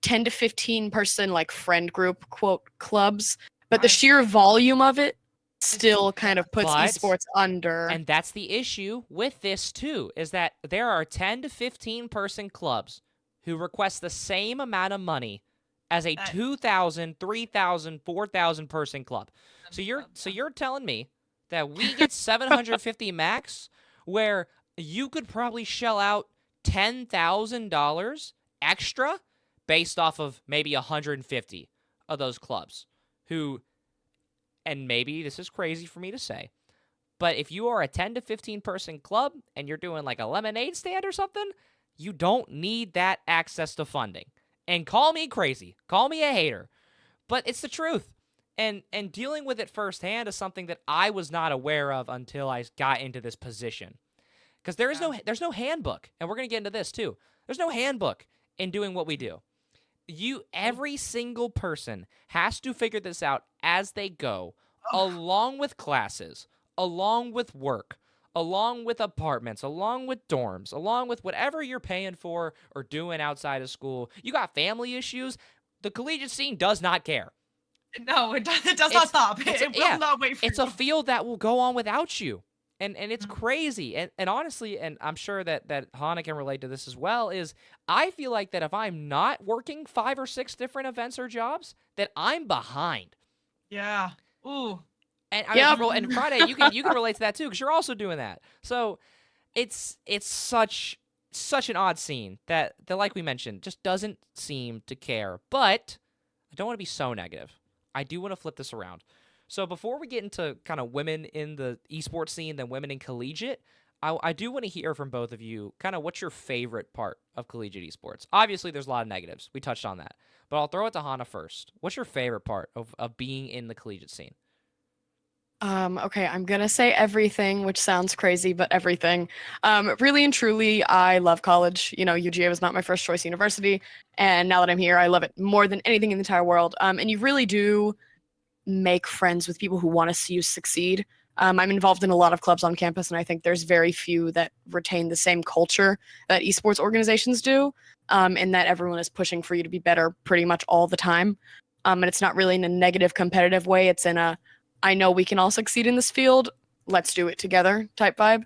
10 to 15 person, like, friend group, quote, clubs. But the Right. sheer volume of it still kind of puts But- esports under. And that's the issue with this too, is that there are 10 to 15 person clubs who request the same amount of money as a 2,000, 3,000, 4,000 person club. So you're telling me that we get 750 max where you could probably shell out $10,000 extra based off of maybe 150 of those clubs who, and maybe this is crazy for me to say, but if you are a 10 to 15 person club and you're doing like a lemonade stand or something, you don't need that access to funding. And call me crazy, call me a hater, but it's the truth. And dealing with it firsthand is something that I was not aware of until I got into this position. Because there's no handbook, and we're gonna get into this too. There's no handbook in doing what we do. Every single person has to figure this out as they go, along with classes, along with work, along with apartments, along with dorms, along with whatever you're paying for or doing outside of school. You got family issues. The collegiate scene does not care. No, it does not stop. It will not wait for It's you. a field that will go on without you. And it's crazy. And honestly, and I'm sure that Hannah can relate to this as well, is I feel like that if I'm not working 5 or 6 different events or jobs, that I'm behind. Yeah. Ooh. And and Friday, you can relate to that too, because you're also doing that. So it's such an odd scene that like we mentioned, just doesn't seem to care. But I don't want to be so negative. I do want to flip this around. So before we get into kind of women in the esports scene, then women in collegiate, I do want to hear from both of you kind of what's your favorite part of collegiate esports. Obviously, there's a lot of negatives. We touched on that. But I'll throw it to Hannah first. What's your favorite part of being in the collegiate scene? Okay, I'm gonna say everything, which sounds crazy, but everything. Really and truly, I love college. You know, UGA was not my first choice university, and now that I'm here, I love it more than anything in the entire world. And you really do make friends with people who want to see you succeed. I'm involved in a lot of clubs on campus, and I think there's very few that retain the same culture that esports organizations do, and that everyone is pushing for you to be better pretty much all the time. And it's not really in a negative competitive way. It's in a, I know we can all succeed in this field. Let's do it together type vibe.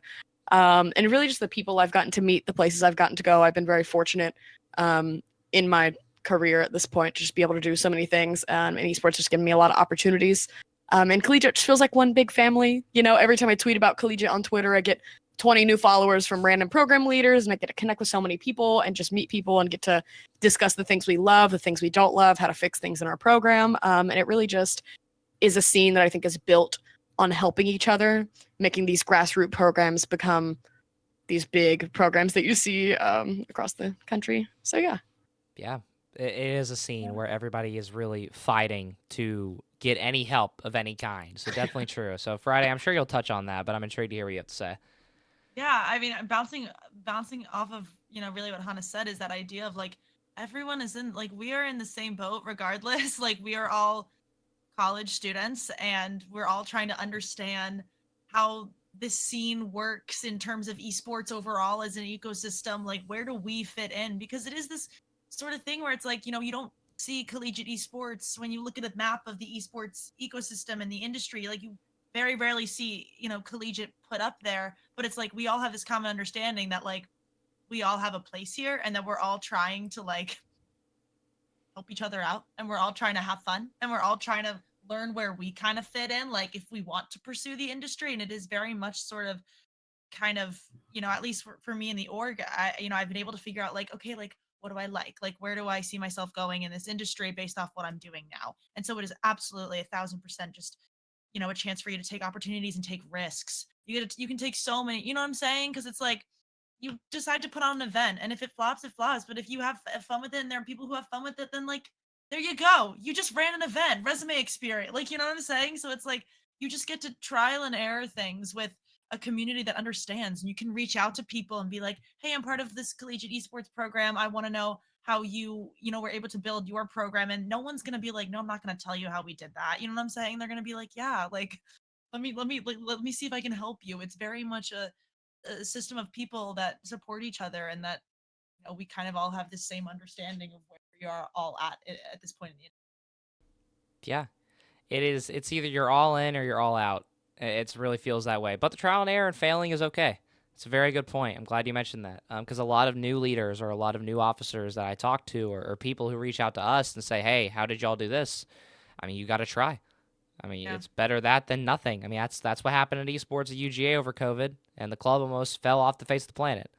And really just the people I've gotten to meet, the places I've gotten to go. I've been very fortunate in my career at this point to just be able to do so many things. And esports just given me a lot of opportunities. And collegiate just feels like one big family. You know, every time I tweet about collegiate on Twitter, I get 20 new followers from random program leaders, and I get to connect with so many people and just meet people and get to discuss the things we love, the things we don't love, how to fix things in our program. And it really just is a scene that I think is built on helping each other, making these grassroots programs become these big programs that you see across the country. So yeah. Yeah, it is a scene where everybody is really fighting to get any help of any kind. So definitely true. So Friday, I'm sure you'll touch on that, but I'm intrigued to hear what you have to say. Yeah, I mean, bouncing off of, really what Hannah said is that idea of like everyone is in, like, we are in the same boat regardless. Like, we are all college students and we're all trying to understand how this scene works in terms of esports overall as an ecosystem. Like, where do we fit in? Because it is this sort of thing where it's like, you don't see collegiate esports when you look at a map of the esports ecosystem and the industry. Like, you very rarely see, collegiate put up there, but it's like we all have this common understanding that like we all have a place here and that we're all trying to like help each other out and we're all trying to have fun and we're all trying to learn where we kind of fit in, like if we want to pursue the industry. And it is very much sort of kind of, at least for me in the org, I've been able to figure out like, okay, like what do I like where do I see myself going in this industry based off what I'm doing now. And so it is absolutely 1,000% just, a chance for you to take opportunities and take risks. You can take so many, you know what I'm saying? Because it's like you decide to put on an event, and if it flops, it flops. But if you have fun with it, and there are people who have fun with it, then like there you go. You just ran an event, resume experience, like you know what I'm saying. So it's like you just get to trial and error things with a community that understands, and you can reach out to people and be like, "Hey, I'm part of this collegiate esports program. I want to know how you were able to build your program." And no one's gonna be like, "No, I'm not gonna tell you how we did that." You know what I'm saying? They're gonna be like, "Yeah, like let me see if I can help you." It's very much a system of people that support each other, and that we kind of all have the same understanding of where we are all at this point in the. Yeah, it is. It's either you're all in or you're all out. It really feels that way. But the trial and error and failing is okay. It's a very good point. I'm glad you mentioned that because a lot of new leaders or a lot of new officers that I talk to or people who reach out to us and say, "Hey, how did y'all do this?" I mean, you got to try. I mean, Yeah. it's better that than nothing. I mean, that's what happened at esports at UGA over COVID, and the club almost fell off the face of the planet.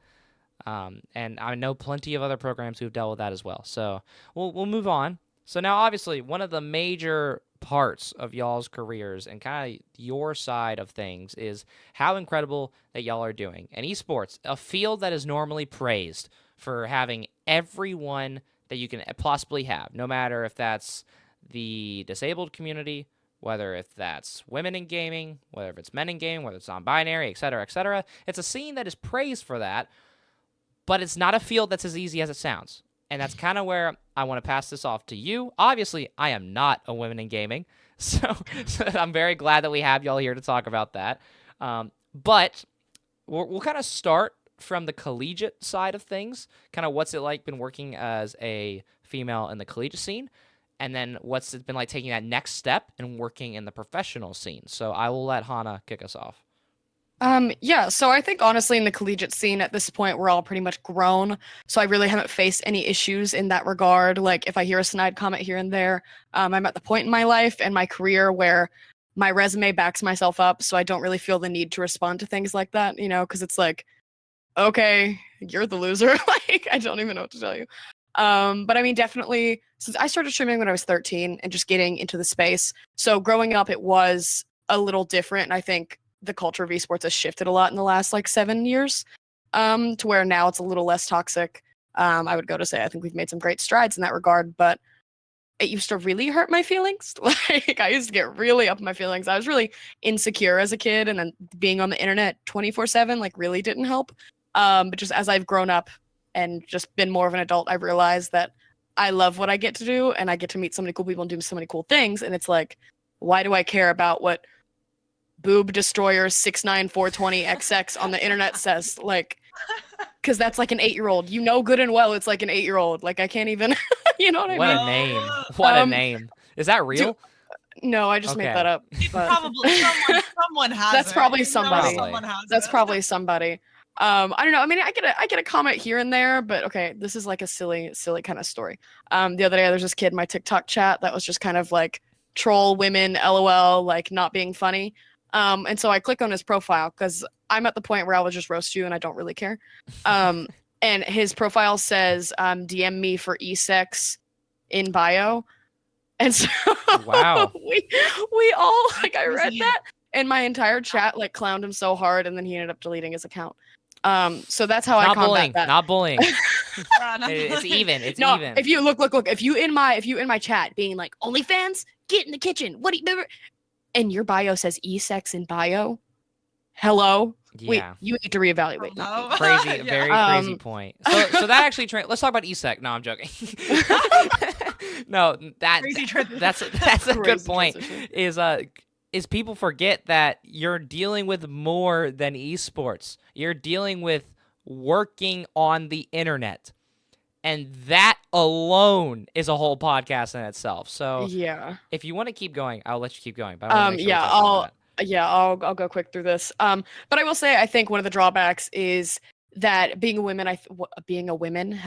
And I know plenty of other programs who've dealt with that as well. So we'll move on. So now, obviously, one of the major parts of y'all's careers and kind of your side of things is how incredible that y'all are doing. And esports, a field that is normally praised for having everyone that you can possibly have, no matter if that's the disabled community, whether if that's women in gaming, whether if it's men in gaming, whether it's non-binary, et cetera, et cetera. It's a scene that is praised for that, but it's not a field that's as easy as it sounds. And that's kind of where I want to pass this off to you. Obviously, I am not a woman in gaming, so I'm very glad that we have y'all here to talk about that. But we'll kind of start from the collegiate side of things, kind of what's it like been working as a female in the collegiate scene, and then what's it been like taking that next step and working in the professional scene. So I will let Hannah kick us off. Yeah, so I think honestly in the collegiate scene at this point we're all pretty much grown, so I really haven't faced any issues in that regard. Like if I hear a snide comment here and there, I'm at the point in my life and my career where my resume backs myself up, so I don't really feel the need to respond to things like that, because it's like, okay, you're the loser. Like I don't even know what to tell you. But I mean, definitely since I started streaming when I was 13 and just getting into the space, so growing up it was a little different, and I think the culture of esports has shifted a lot in the last like 7 years, to where now it's a little less toxic. I would go to say I think we've made some great strides in that regard, but it used to really hurt my feelings. Like I used to get really up in my feelings. I was really insecure as a kid, and then being on the internet 24/7 like really didn't help. But just as I've grown up and just been more of an adult, I've realized that I love what I get to do, and I get to meet so many cool people and do so many cool things. And it's like, why do I care about what Boob Destroyer 69420XX on the internet says? Like, because that's like an 8-year-old. You know good and well it's like an 8-year-old. Like I can't even, you know what I What mean? a name! What a name! Is that real? No, I just made Okay. that up. But Probably someone has That's it. probably You know somebody. someone has that's it. probably somebody. I don't know. I mean, I get a comment here and there, but okay, this is like a silly kind of story. The other day there's this kid in my TikTok chat that was just kind of like troll women, LOL, like not being funny. And so I click on his profile because I'm at the point where I will just roast you and I don't really care. And his profile says, DM me for e-sex in bio. And so Wow. we all like I read Crazy. that and my entire chat like clowned him so hard and then he ended up deleting his account. So that's how I Not combat bullying. that. Not bullying. No, It's even. It's No, even. if you look, if you in my chat being like OnlyFans, get in the kitchen. What do you and your bio says e-sex in bio? Hello? Wait, Yeah. you need to reevaluate. Not me. Crazy, Yeah. very crazy point. So that actually let's talk about ESEC. No, I'm joking. No, Crazy transition. that's a good Crazy point. transition. Is people forget that you're dealing with more than esports. You're dealing with working on the internet. And that alone is a whole podcast in itself. So Yeah. if you want to keep going, I'll let you keep going. But I wanna make sure we Yeah, touch on that. I'll go quick through this. But I will say I think one of the drawbacks is that being a woman, being a woman,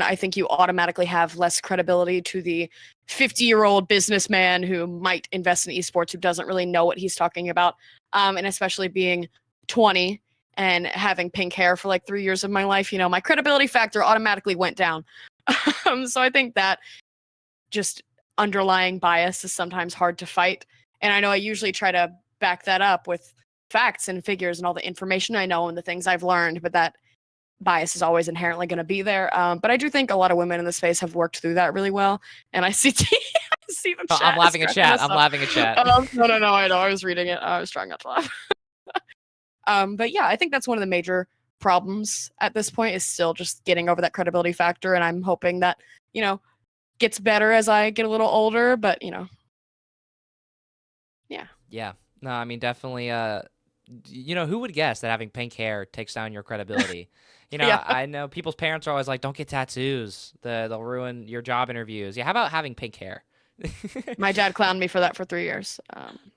I think you automatically have less credibility to the 50-year-old businessman who might invest in esports who doesn't really know what he's talking about. And especially being 20 and having pink hair for like 3 years of my life, you know, my credibility factor automatically went down. So I think that just underlying bias is sometimes hard to fight. And I know I usually try to back that up with facts and figures and all the information I know and the things I've learned, but that bias is always inherently going to be there. But I do think a lot of women in the space have worked through that really well. And I see, I see the chat. I'm laughing at cracking chat. us I'm up. laughing at chat. No, I know. I was reading it. I was trying not to laugh. But yeah, I think that's one of the major problems at this point is still just getting over that credibility factor. And I'm hoping that, you know, gets better as I get a little older, but you know. Yeah. No, I mean, definitely, you know, who would guess that having pink hair takes down your credibility? You know, Yeah. I know people's parents are always like, don't get tattoos. They'll ruin your job interviews. Yeah, how about having pink hair? My dad clowned me for that for 3 years.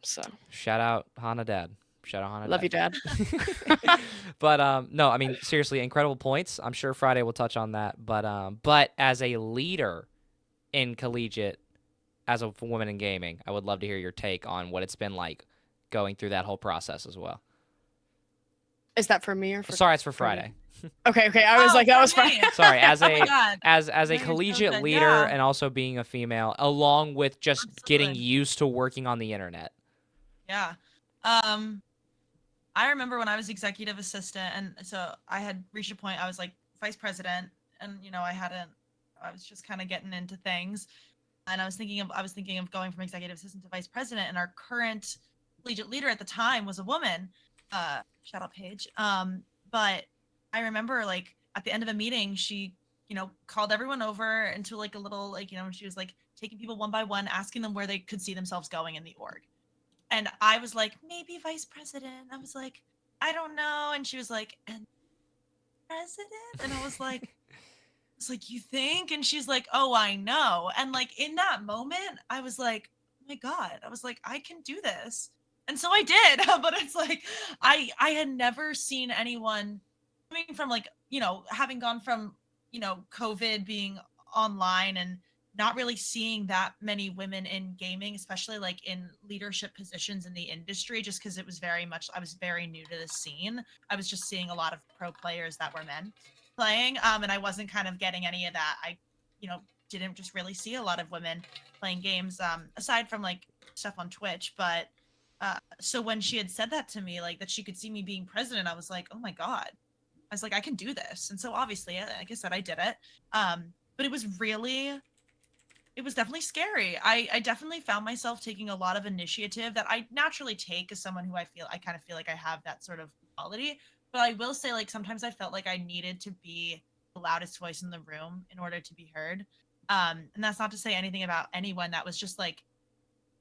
So Shout out Hana Dad. Shout out Hana love Dad. you, Dad. But no, I mean, seriously, incredible points. I'm sure Friday will touch on that. But as a leader in collegiate, as a woman in gaming, I would love to hear your take on what it's been like going through that whole process as well. Is that for me or for? Sorry, it's for for me? Friday. Okay. I was like, that was fine. Sorry, as Oh a my God. as a No, you're so collegiate good. leader Yeah. and also being a female, along with just getting Absolutely. used to working on the internet. Yeah. I remember when I was executive assistant, and so I had reached a point. I was like vice president, and you know, I was just kind of getting into things, and I was thinking of going from executive assistant to vice president. And our current collegiate leader at the time was a woman. Shout out Paige. But I remember like at the end of a meeting, she, you know, called everyone over into like a little like, you know, she was like taking people one by one, asking them where they could see themselves going in the org. And I was like, maybe vice president. I was like, I don't know. And she was like, and president? And I was like, you think? And she's like, oh, I know. And like in that moment, I was like, oh my God. I was like, I can do this. And so I did. But it's like, I had never seen anyone coming from like, you know, having gone from, you know, COVID being online and not really seeing that many women in gaming, especially like in leadership positions in the industry, just because it was I was very new to the scene. I was just seeing a lot of pro players that were men playing. And I wasn't kind of getting any of that. I, you know, didn't just really see a lot of women playing games, aside from like stuff on Twitch. But so when she had said that to me, like that she could see me being president, I was like, oh my God. I was like, I can do this. And so obviously, like I said, I did it. But it was really it was definitely scary. I definitely found myself taking a lot of initiative that I naturally take as someone who I kind of feel like I have that sort of quality. But I will say, like, sometimes I felt like I needed to be the loudest voice in the room in order to be heard. And that's not to say anything about anyone. That was just like,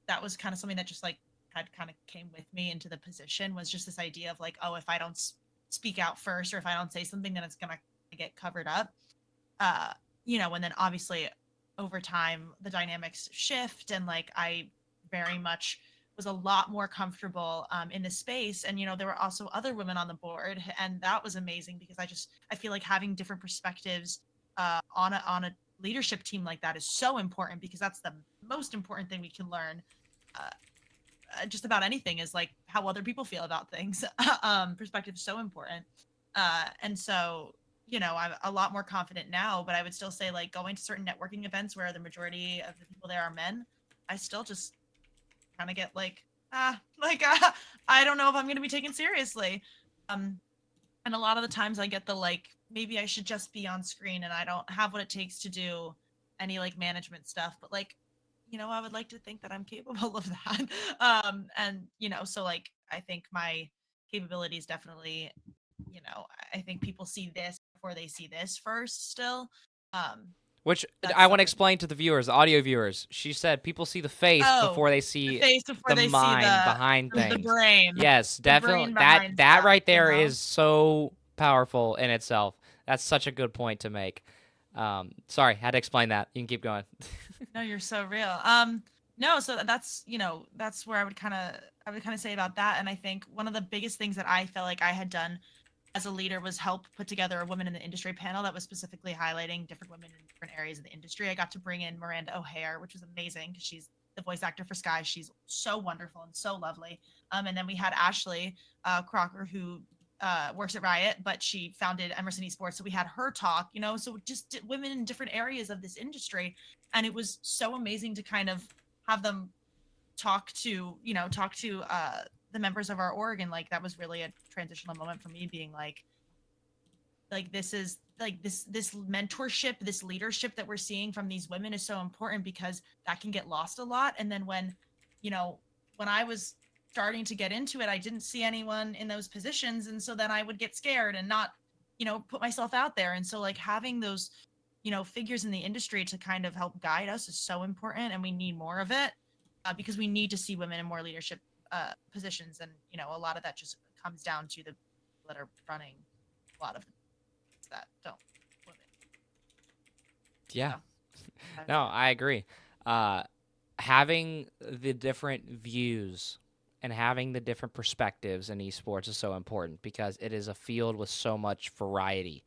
that was kind of something that just like had kind of came with me into the position, was just this idea of like, oh, if I don't speak out first, or if I don't say something, then it's gonna get covered up. uh and then obviously over time the dynamics shift, and like I very much was a lot more comfortable in this space. And there were also other women on the board, and that was amazing because I feel like having different perspectives on a leadership team like that is so important, because that's the most important thing we can learn. uh, just about anything is like how other people feel about things. Perspective is so important. And so, I'm a lot more confident now, but I would still say like going to certain networking events where the majority of the people there are men, I still just kind of get like, I don't know if I'm going to be taken seriously. Um, and a lot of the times I get the like, maybe I should just be on screen and I don't have what it takes to do any like management stuff. But like, I would like to think that I'm capable of that. And so like I think my capabilities definitely, I think people see this before they see this first still. Um, Which that's I want to something. explain to the viewers, the audio viewers. She said people see the face Oh, before they the see face before the they see mind behind the things. brain, Yes, the definitely. brain That behind that stuff, right there is so powerful in itself. That's such a good point to make. Sorry, had to explain that. You can keep going. No, you're so real. No, so that's where I would kind of say about that. And I think one of the biggest things that I felt like I had done as a leader was help put together a women in the industry panel that was specifically highlighting different women in different areas of the industry. I got to bring in Miranda O'Hare, which was amazing because she's the voice actor for Sky. She's so wonderful and so lovely. And then we had Ashley Crocker, who works at Riot, but she founded Emerson Esports. So we had her talk, so just women in different areas of this industry. And it was so amazing to kind of have them talk to the members of our org. And like that was really a transitional moment for me, being like this is like this mentorship, this leadership that we're seeing from these women is so important, because that can get lost a lot. And then when I was starting to get into it, I didn't see anyone in those positions, and so then I would get scared and not put myself out there. And so like having those figures in the industry to kind of help guide us is so important, and we need more of it, because we need to see women in more leadership positions. And a lot of that just comes down to the people that are running a lot of that don't women. Yeah. So, No, I agree. Having the different views and having the different perspectives in esports is so important, because it is a field with so much variety.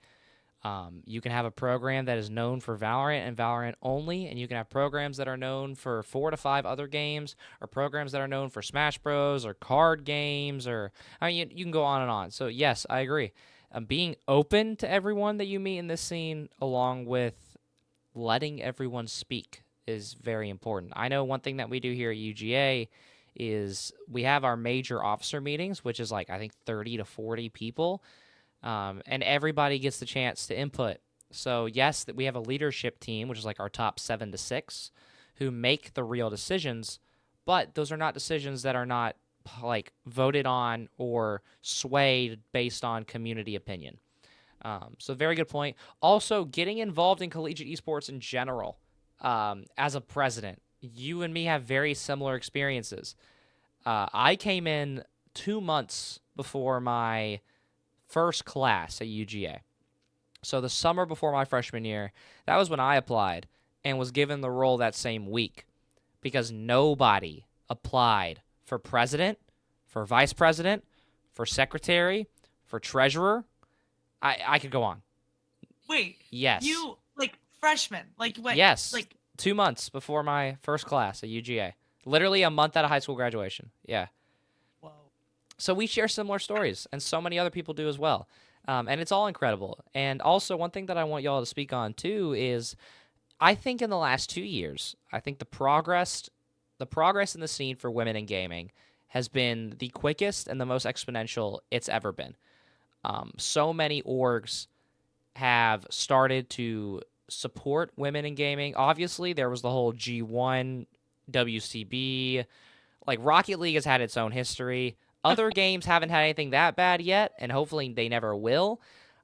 You can have a program that is known for Valorant and Valorant only, and you can have programs that are known for 4 to 5 other games, or programs that are known for Smash Bros. Or card games, or I mean, you can go on and on. So yes, I agree. Being open to everyone that you meet in this scene, along with letting everyone speak, is very important. I know one thing that we do here at UGA is we have our major officer meetings, which is like I think 30 to 40 people. And everybody gets the chance to input. So yes, that we have a leadership team, which is like our top 7 to 6, who make the real decisions, but those are not decisions that are not like voted on or swayed based on community opinion. So very good point. Also, getting involved in collegiate esports in general, as a president, you and me have very similar experiences. I came in 2 months before my first class at UGA. So the summer before my freshman year, that was when I applied and was given the role that same week, because nobody applied for president, for vice president, for secretary, for treasurer. I could go on. wait, Yes. you like freshman, like what? Yes. Like 2 months before my first class at UGA. Literally a month out of high school graduation. Yeah. whoa. So we share similar stories, and so many other people do as well. And it's all incredible. And also, one thing that I want y'all to speak on too is, I think in the last 2 years, I think the progress in the scene for women in gaming has been the quickest and the most exponential it's ever been. So many orgs have started to support women in gaming. Obviously, there was the whole G1, WCB. Like, Rocket League has had its own history. Other games haven't had anything that bad yet, and hopefully they never will.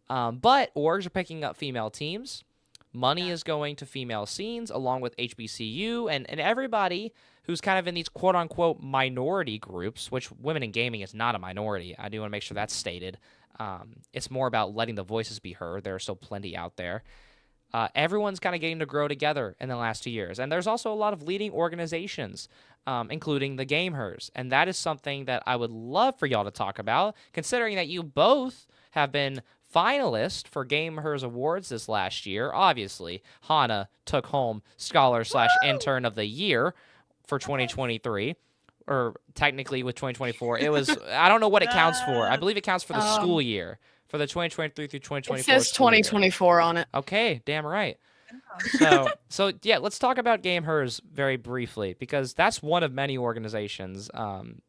But orgs are picking up female teams. Money is going to female scenes along with HBCU and everybody who's kind of in these quote-unquote minority groups, which women in gaming is not a minority. I do want to make sure that's stated. It's more about letting the voices be heard. There are still plenty out there. Everyone's kind of getting to grow together in the last 2 years. And there's also a lot of leading organizations, including the Gamers. And that is something that I would love for y'all to talk about, considering that you both have been finalists for Gamers Awards this last year. Obviously, Hana took home Scholar/Intern of the Year for 2023. Or technically with 2024. It was, I don't know what it counts for. I believe it counts for the school year. For the 2023 through 2024. It says 2024 on it. Okay, damn right. So yeah, let's talk about Gamers very briefly, because that's one of many organizations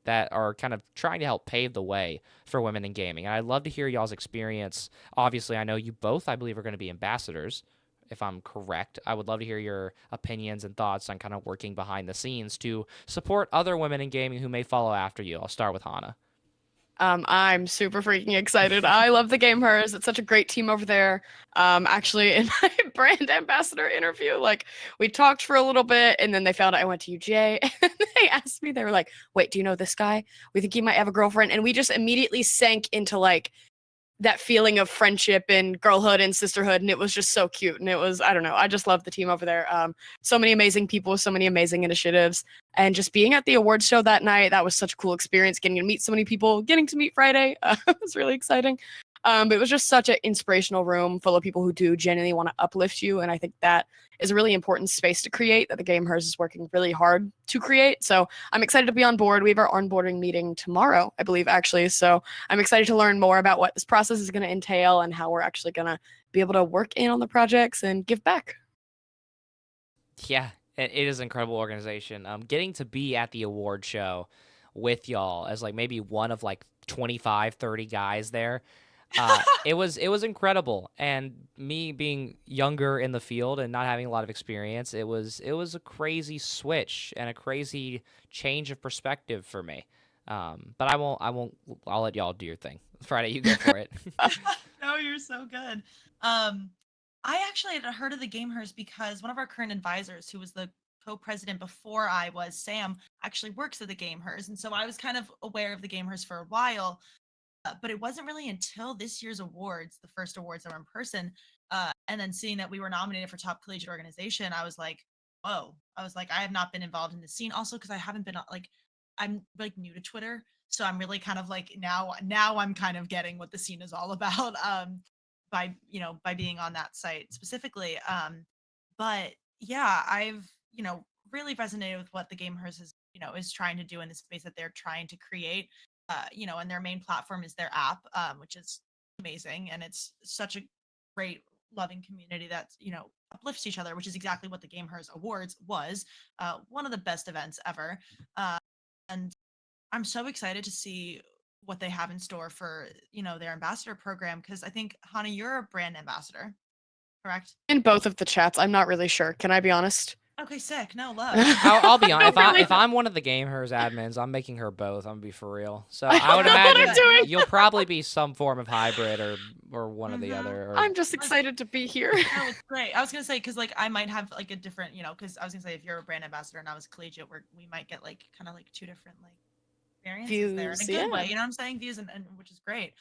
that are kind of trying to help pave the way for women in gaming. And I'd love to hear y'all's experience. Obviously, I know you both, I believe, are going to be ambassadors, if I'm correct. I would love to hear your opinions and thoughts on kind of working behind the scenes to support other women in gaming who may follow after you. I'll start with Hana. I'm super freaking excited. I love the Gamers. It's such a great team over there. Actually, in my brand ambassador interview, like, we talked for a little bit, and then they found out I went to UJ, and they asked me, they were like, wait, do you know this guy? We think he might have a girlfriend. And we just immediately sank into, like, that feeling of friendship and girlhood and sisterhood, and it was just so cute. And it was, I don't know, I just love the team over there. So many amazing people, so many amazing initiatives, and just being at the awards show that night, that was such a cool experience. Getting to meet so many people, getting to meet Friday, was really exciting. But it was just such an inspirational room full of people who do genuinely want to uplift you, and I think that is a really important space to create, that the Gamers is working really hard to create. So I'm excited to be on board. We have our onboarding meeting tomorrow, I believe, actually. So I'm excited to learn more about what this process is going to entail and how we're actually going to be able to work in on the projects and give back. Yeah, it is an incredible organization. Getting to be at the award show with y'all as like maybe one of like 25, 30 guys there. It was incredible, and me being younger in the field and not having a lot of experience, it was a crazy switch and a crazy change of perspective for me. But I'll let y'all do your thing. Friday, you go for it. No, you're so good. I actually had heard of the Gamers because one of our current advisors, who was the co-president before I was, Sam, actually works at the Gamers, and so I was kind of aware of the Gamers for a while. But it wasn't really until this year's awards, the first awards that were in person, and then seeing that we were nominated for top collegiate organization, I was like, whoa. I was like, I have not been involved in the scene. Also, because I haven't been like, I'm like new to Twitter, so I'm really kind of like now I'm kind of getting what the scene is all about, by being on that site specifically. But yeah, I've really resonated with what the Gamers is trying to do in the space that they're trying to create. And their main platform is their app, which is amazing. And it's such a great, loving community that, uplifts each other, which is exactly what the Gamers Awards was. One of the best events ever. And I'm so excited to see what they have in store for, their ambassador program. Because I think, Hana, you're a brand ambassador, correct? In both of the chats, I'm not really sure. Can I be honest? Okay, sick. No, love. I'll be honest. Really? If I'm one of the Gamers admins, I'm making her both. I'm gonna be for real. So I would imagine you'll probably be some form of hybrid or one or the other. Or... I'm just excited to be here. No, it's great. I was gonna say, because like I might have like a different, because I was gonna say, if you're a brand ambassador and I was collegiate, we might get like kind of like two different like experiences there in a good way. You know what I'm saying? Views, and which is great.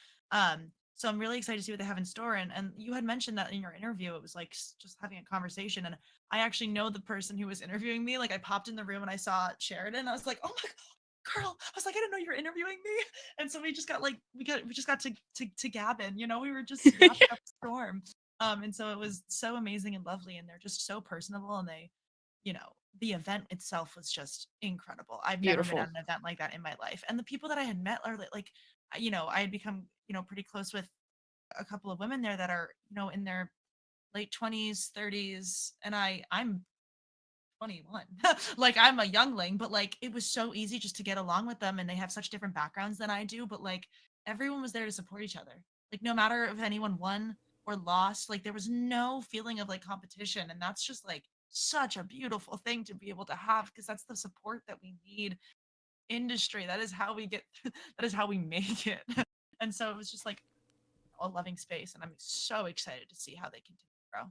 So I'm really excited to see what they have in store. And you had mentioned that in your interview, it was like just having a conversation. And I actually know the person who was interviewing me. Like, I popped in the room and I saw Sheridan. I was like, oh my God, girl. I was like, I didn't know you were interviewing me. And so we just got to gabbing, we were just wrapped up a storm. And so it was so amazing and lovely. And they're just so personable. And they, the event itself was just incredible. I've never been at an event like that in my life. And the people that I had met are like, I had become, pretty close with a couple of women there that are, in their late 20s, 30s, and I'm 21. Like, I'm a youngling, but like it was so easy just to get along with them, and they have such different backgrounds than I do, but like everyone was there to support each other. Like, no matter if anyone won or lost. Like there was no feeling of like competition. And that's just like such a beautiful thing to be able to have, because that's the support that we need industry. That is how we get that is how we make it. And so it was just like a loving space. And I'm so excited to see how they continue to grow.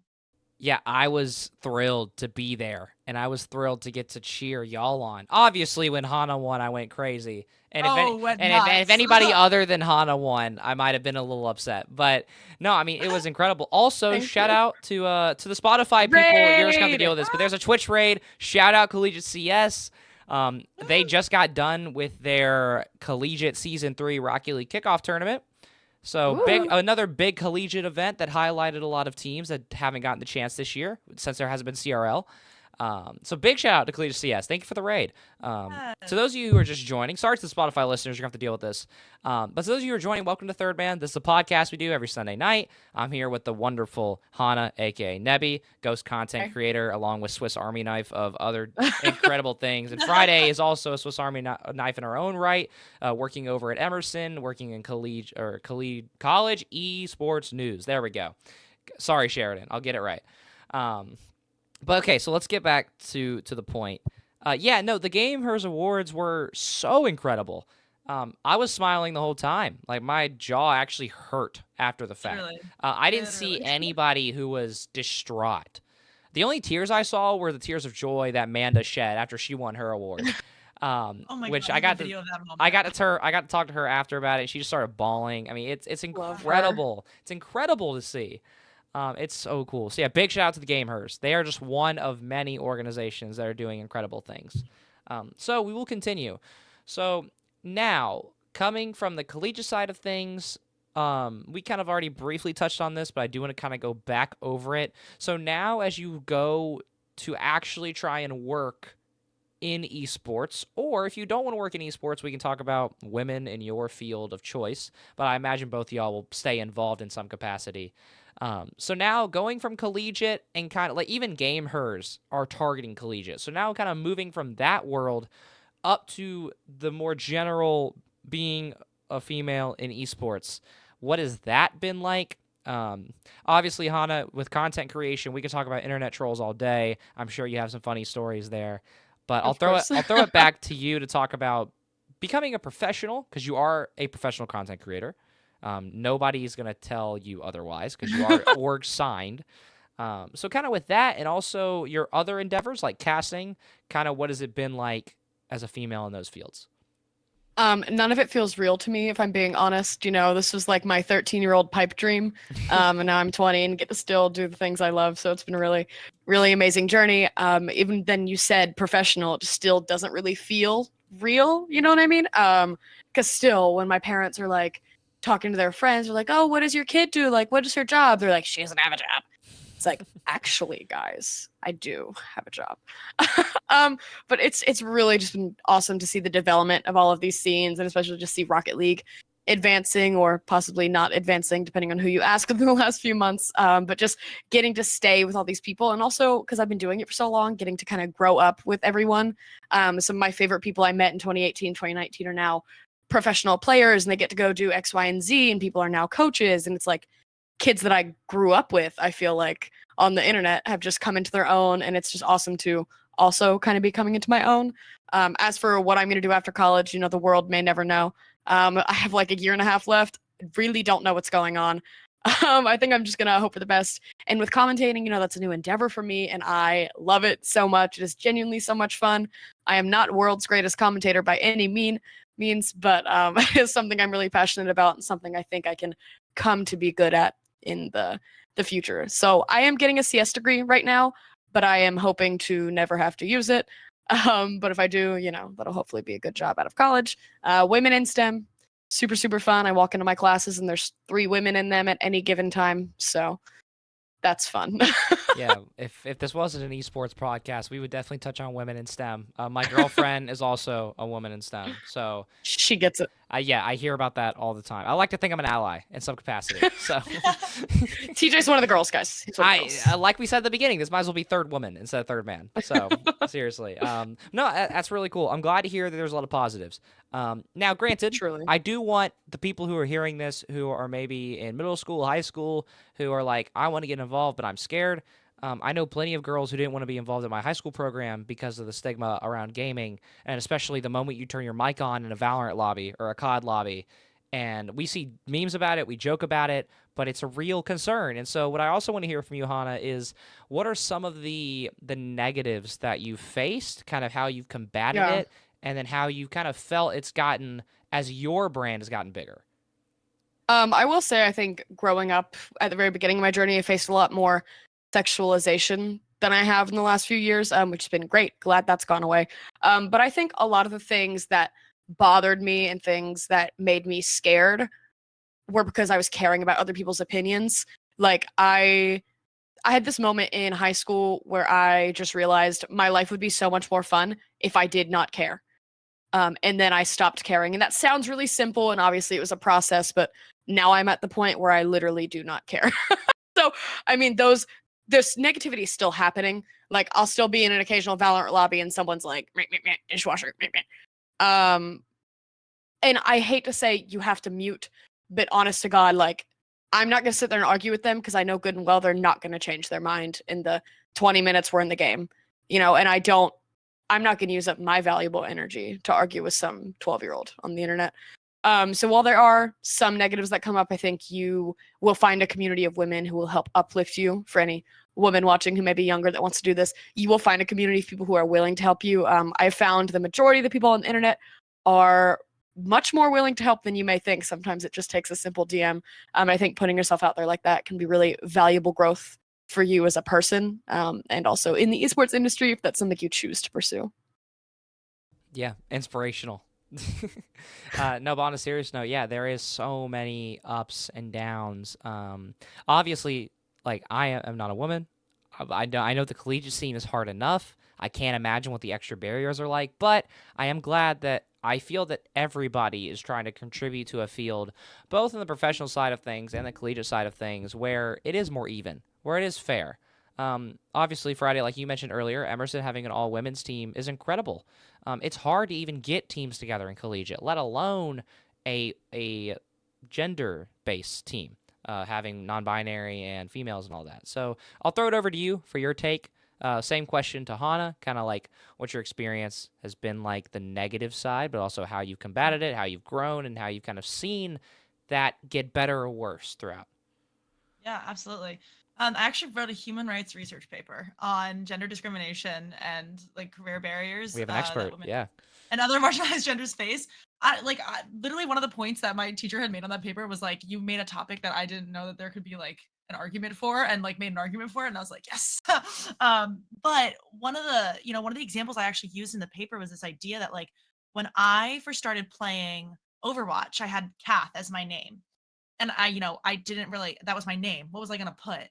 Yeah, I was thrilled to be there, and I was thrilled to get to cheer y'all on. Obviously, when Hana won, I went crazy. And Went if nuts. anybody other than Hana won, I might have been a little upset. But no, I mean, it was incredible. Also, Thank shout you. out to the Spotify people. You're just gonna have to Raid! deal with this. But there's a Twitch raid. Shout out Collegiate CS. They just got done with their Collegiate Season 3 Rocket League kickoff tournament. So another big collegiate event that highlighted a lot of teams that haven't gotten the chance this year since there hasn't been CRL. So big shout out to Collegiate CS. Thank you for the raid. To those of you who are just joining, sorry to the Spotify listeners, you're going to have to deal with this. But to those of you who are joining, welcome to Third Man. This is a podcast we do every Sunday night. I'm here with the wonderful Hana, a.k.a. Nebbiee, ghost content creator, along with Swiss Army Knife of other incredible things. And Friday is also a Swiss Army Knife in her own right, working over at Emerson, working in college esports news. There we go. Sorry, Sheridan. I'll get it right. But okay, so let's get back to the point. The Game Hers Awards were so incredible. I was smiling the whole time. Like my jaw actually hurt after the fact. Really? I didn't see anybody who was distraught. The only tears I saw were the tears of joy that Manda shed after she won her award. Oh my which God, I got the video of that moment. I got to talk to her after about it. She just started bawling. I mean, it's incredible. It's incredible to see. It's so cool. So yeah, big shout out to the Gamers. They are just one of many organizations that are doing incredible things. So we will continue. So now, coming from the collegiate side of things, we kind of already briefly touched on this, but I do want to kind of go back over it. So now as you go to actually try and work in esports, or if you don't want to work in esports, we can talk about women in your field of choice, but I imagine both of y'all will stay involved in some capacity. So now going from collegiate and kind of like even Game Hers are targeting collegiate. So now kind of moving from that world up to the more general being a female in esports. What has that been like? Obviously, Hana, with content creation, we could talk about internet trolls all day. I'm sure you have some funny stories there. But I'll throw it back to you to talk about becoming a professional, because you are a professional content creator. Nobody's going to tell you otherwise because you are org signed. So kind of with that and also your other endeavors like casting, kind of what has it been like as a female in those fields? None of it feels real to me, if I'm being honest. You know, this was like my 13-year-old pipe dream. And now I'm 20 and get to still do the things I love. So it's been a really, really amazing journey. Even then you said professional, it just still doesn't really feel real. You know what I mean? Because still when my parents are like, talking to their friends, they're like, oh, what does your kid do? Like, what is her job? They're like, she doesn't have a job. It's like, actually, guys, I do have a job. But it's really just been awesome to see the development of all of these scenes, and especially just see Rocket League advancing or possibly not advancing, depending on who you ask in the last few months. But just getting to stay with all these people, and also because I've been doing it for so long, getting to kind of grow up with everyone. Some of my favorite people I met in 2018, 2019 are now professional players, and they get to go do X, Y, and Z, and people are now coaches, and it's like kids that I grew up with, I feel like on the internet have just come into their own, and it's just awesome to also kind of be coming into my own. As for what I'm going to do after college, you know, the world may never know. I have like a year and a half left. Really don't know what's going on. I think I'm just going to hope for the best. And with commentating, you know, that's a new endeavor for me, and I love it so much. It is genuinely so much fun. I am not world's greatest commentator by any means, but it's something I'm really passionate about and something I think I can come to be good at in the future. So I am getting a CS degree right now, but I am hoping to never have to use it. But if I do, you know, that'll hopefully be a good job out of college. Women in STEM, super, super fun. I walk into my classes and there's 3 women in them at any given time. So That's fun. Yeah, if this wasn't an esports podcast, we would definitely touch on women in STEM. My girlfriend is also a woman in STEM, so She gets it. yeah, I hear about that all the time. I like to think I'm an ally in some capacity. So TJ's one of the girls, guys. He's one of the girls. like we said at the beginning, this might as well be third woman instead of third man. So seriously, no, that's really cool. I'm glad to hear that there's a lot of positives. Now, granted, Truly. I do want the people who are hearing this, who are maybe in middle school, high school, who are like, I want to get involved, but I'm scared. I know plenty of girls who didn't want to be involved in my high school program because of the stigma around gaming, and especially the moment you turn your mic on in a Valorant lobby or a COD lobby, and we see memes about it, we joke about it, but it's a real concern. And so what I also want to hear from you, Hannah, is what are some of the negatives that you've faced, kind of how you've combated it, and then how you kind of felt it's gotten as your brand has gotten bigger? I will say, I think growing up at the very beginning of my journey, I faced a lot more sexualization than I have in the last few years, which has been great. Glad that's gone away. But I think a lot of the things that bothered me and things that made me scared were because I was caring about other people's opinions. Like I had this moment in high school where I just realized my life would be so much more fun if I did not care. And then I stopped caring. And that sounds really simple, and obviously it was a process, but now I'm at the point where I literally do not care. So, I mean, this negativity is still happening. Like, I'll still be in an occasional Valorant lobby and someone's like, meh, meh, meh, dishwasher, meh, meh. And I hate to say you have to mute, but honest to God, like, I'm not going to sit there and argue with them because I know good and well they're not going to change their mind in the 20 minutes we're in the game, and I'm not going to use up my valuable energy to argue with some 12-year-old on the internet. So while there are some negatives that come up, I think you will find a community of women who will help uplift you. For any woman watching who may be younger that wants to do this, you will find a community of people who are willing to help you. I found the majority of the people on the internet are much more willing to help than you may think. Sometimes it just takes a simple DM. I think putting yourself out there like that can be really valuable growth for you as a person, and also in the esports industry if that's something you choose to pursue. Yeah, inspirational. No, but on a serious note, yeah, there is so many ups and downs. Obviously, like I am not a woman. I know the collegiate scene is hard enough. I can't imagine what the extra barriers are like, but I am glad that I feel that everybody is trying to contribute to a field, both on the professional side of things and the collegiate side of things, where it is more even, where it is fair. Obviously, Friday, like you mentioned earlier, Emerson having an all-women's team is incredible. It's hard to even get teams together in collegiate, let alone a gender-based team, having non-binary and females and all that. So I'll throw it over to you for your take. Same question to Hannah, kind of like what your experience has been like the negative side, but also how you've combated it, how you've grown, and how you've kind of seen that get better or worse throughout. Yeah, absolutely. I actually wrote a human rights research paper on gender discrimination and like career barriers. We have an that expert, women yeah. and other marginalized genders face. Literally one of the points that my teacher had made on that paper was like, you made a topic that I didn't know that there could be like an argument for, and like made an argument for it. And I was like, yes. But one of the examples I actually used in the paper was this idea that like when I first started playing Overwatch, I had Kath as my name. And I didn't really, that was my name. What was I going to put?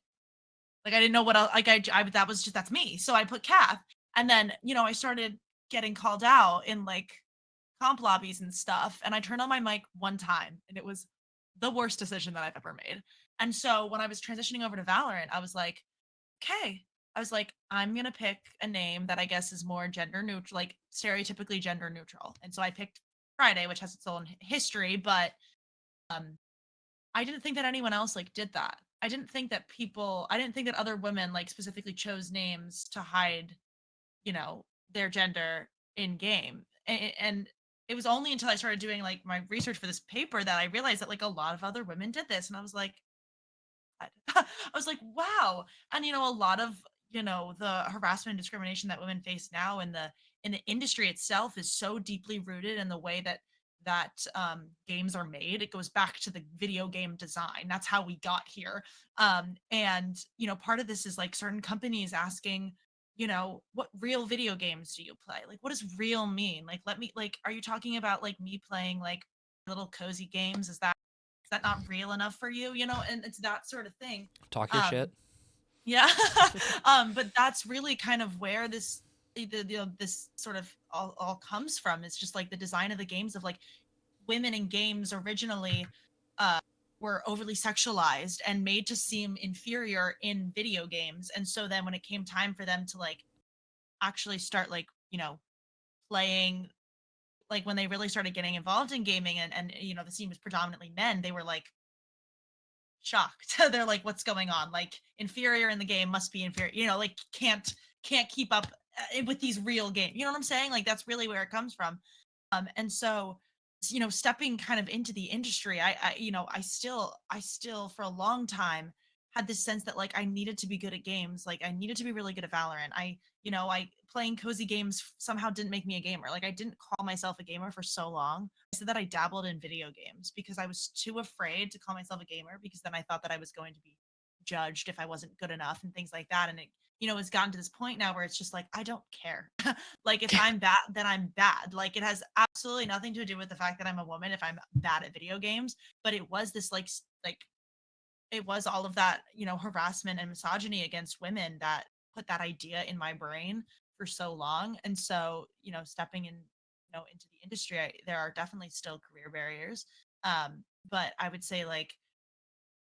Like, I didn't know what else, like, that's me. So I put Kath. And then, I started getting called out in like comp lobbies and stuff. And I turned on my mic one time and it was the worst decision that I've ever made. And so when I was transitioning over to Valorant, I was like, okay. I was like, I'm going to pick a name that I guess is more gender neutral, like stereotypically gender neutral. And so I picked Friday, which has its own history, but um, I didn't think that anyone else like did that. I didn't think that other women like specifically chose names to hide, their gender in game. And it was only until I started doing like my research for this paper that I realized that like a lot of other women did this. And I was like, I was like, wow. And a lot of, the harassment and discrimination that women face now in the industry itself is so deeply rooted in the way that games are made. It goes back to the video game design. That's how we got here. And part of this is like certain companies asking, what real video games do you play? Like, what does real mean? Like, are you talking about like me playing like little cozy games? Is that not real enough for you? And it's that sort of thing. Talk your shit. Yeah. But that's really kind of where this sort of all comes from. It's just like the design of the games of like women in games originally uh were overly sexualized and made to seem inferior in video games. And so then when it came time for them to like actually start like, playing, like when they really started getting involved in gaming and the scene was predominantly men, they were like shocked. They're like, what's going on? Like inferior in the game must be inferior, like can't keep up with these real games. You know what I'm saying? Like that's really where it comes from. And so, stepping kind of into the industry, I still for a long time had this sense that like I needed to be good at games. Like I needed to be really good at Valorant. I playing cozy games somehow didn't make me a gamer. Like I didn't call myself a gamer for so long. I said that I dabbled in video games because I was too afraid to call myself a gamer because then I thought that I was going to be judged if I wasn't good enough and things like that. And it's gotten to this point now where it's just like I don't care. Like if I'm bad, then I'm bad. Like it has absolutely nothing to do with the fact that I'm a woman if I'm bad at video games, but it was this like it was all of that, harassment and misogyny against women that put that idea in my brain for so long. And so, stepping in, into the industry, there are definitely still career barriers. But I would say like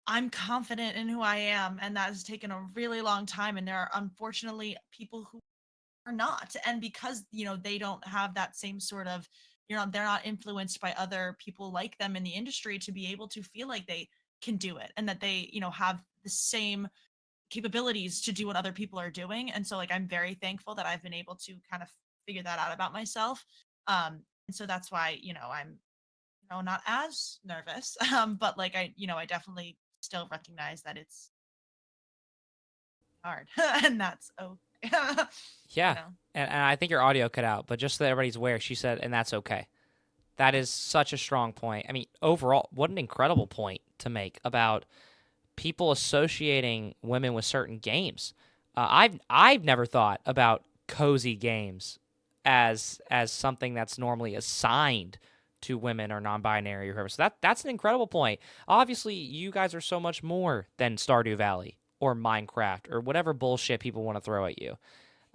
I'm confident in who I am, and that has taken a really long time. And there are unfortunately people who are not. And because, they don't have that same sort of, they're not influenced by other people like them in the industry to be able to feel like they can do it and that they, have the same capabilities to do what other people are doing. And so like I'm very thankful that I've been able to kind of figure that out about myself. And so that's why, I'm, not as nervous. But like I definitely still recognize that it's hard and that's okay. Yeah. And I think your audio cut out, but just so that everybody's aware, she said, and that's okay. That is such a strong point. I mean, overall, what an incredible point to make about people associating women with certain games. I've never thought about cozy games as something that's normally assigned to women or non-binary or whoever. So that's an incredible point. Obviously, you guys are so much more than Stardew Valley or Minecraft or whatever bullshit people want to throw at you.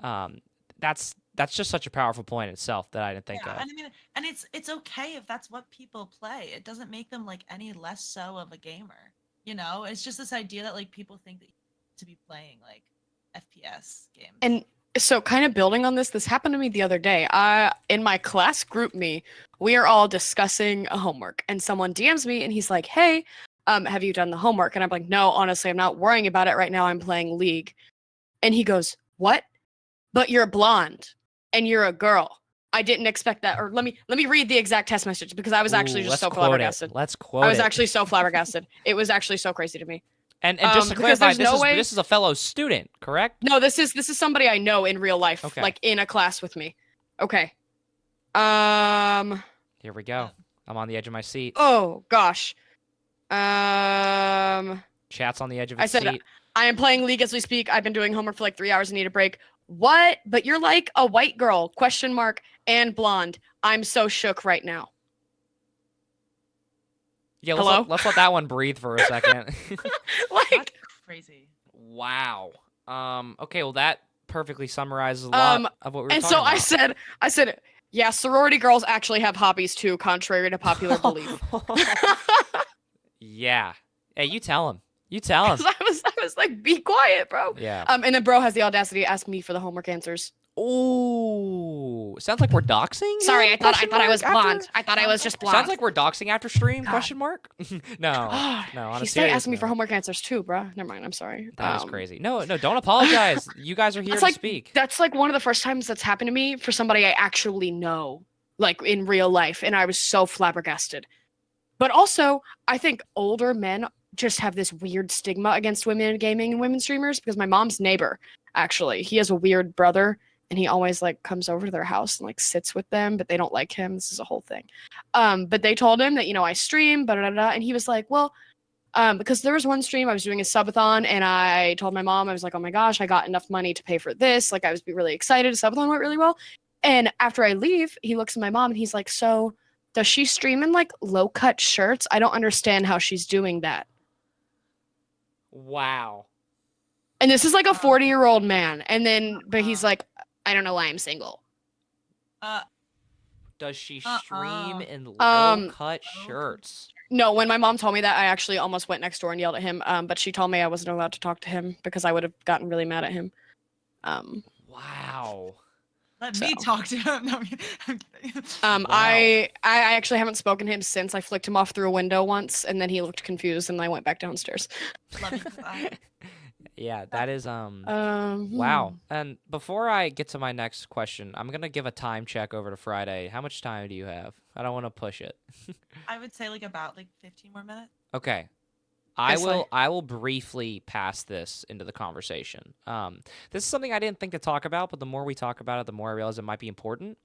Um, that's just such a powerful point itself that I didn't think Yeah, of. and I mean, and it's okay if that's what people play. It doesn't make them like any less so of a gamer. It's just this idea that like people think that you need to be playing like FPS games. And so kind of building on this happened to me the other day. In my class group me, we are all discussing a homework and someone DMs me and he's like, "Hey, have you done the homework?" And I'm like, "No, honestly, I'm not worrying about it right now. I'm playing League." And he goes, "What? But you're blonde and you're a girl. I didn't expect that." Or let me read the exact text message because I was actually just Let's so quote flabbergasted. it. Let's quote I was it. actually so flabbergasted. It was actually so crazy to me. And just to because clarify, there's no way- this is a fellow student, correct? No, this is somebody I know in real life, Okay. like in a class with me. Okay. Here we go. I'm on the edge of my seat. Oh gosh. Chat's on the edge of I its said seat. I am playing League as we speak. I've been doing homework for like 3 hours and need a break. What? But you're like a white girl? Question mark and blonde. I'm so shook right now. Yeah, Hello? let's let that one breathe for a second. Like That's crazy. Wow. Okay, well that perfectly summarizes a lot of what we were and talking so about. I said, yeah, sorority girls actually have hobbies too, contrary to popular belief. Yeah. Hey, you tell him. You tell him. I was like, be quiet, bro. Yeah. And then bro has the audacity to ask me for the homework answers. Ooh. Sounds like we're doxing. Sorry, him, I thought question I was mark, after- blonde. I thought I was just blonde. Sounds like we're doxing after stream? God. Question mark. No. On he a stayed serious asking me for note. homework answers too, bro. Never mind. I'm sorry. That is crazy. No, don't apologize. You guys are here It's to like- speak. That's like one of the first times that's happened to me for somebody I actually know, like in real life, and I was so flabbergasted. But also, I think older men just have this weird stigma against women in gaming and women streamers because my mom's neighbor, actually, he has a weird brother and he always like comes over to their house and like sits with them, but they don't like him. This is a whole thing. But they told him that, I stream, and he was like, well, because there was one stream I was doing a subathon and I told my mom, I was like, oh my gosh, I got enough money to pay for this. Like I was really excited. Subathon went really well. And after I leave, he looks at my mom and he's like, so does she stream in like low cut shirts? I don't understand how she's doing that. Wow. And this is like a 40-year-old man. And then, but he's like, I don't know why I'm single. Does she stream in Um, low-cut shirts? No, when my mom told me that, I actually almost went next door and yelled at him. But she told me I wasn't allowed to talk to him because I would have gotten really mad at him. Wow. Let me talk to him. No, I'm kidding. Wow. I actually haven't spoken to him since. I flicked him off through a window once, and then he looked confused, and I went back downstairs. Love you for that. Yeah, that is wow. And before I get to my next question, I'm gonna give a time check over to Friday. How much time do you have? I don't want to push it. I would say like about like 15 more minutes. Okay. Yes, I will briefly pass this into the conversation. This is something I didn't think to talk about, but the more we talk about it, the more I realize it might be important.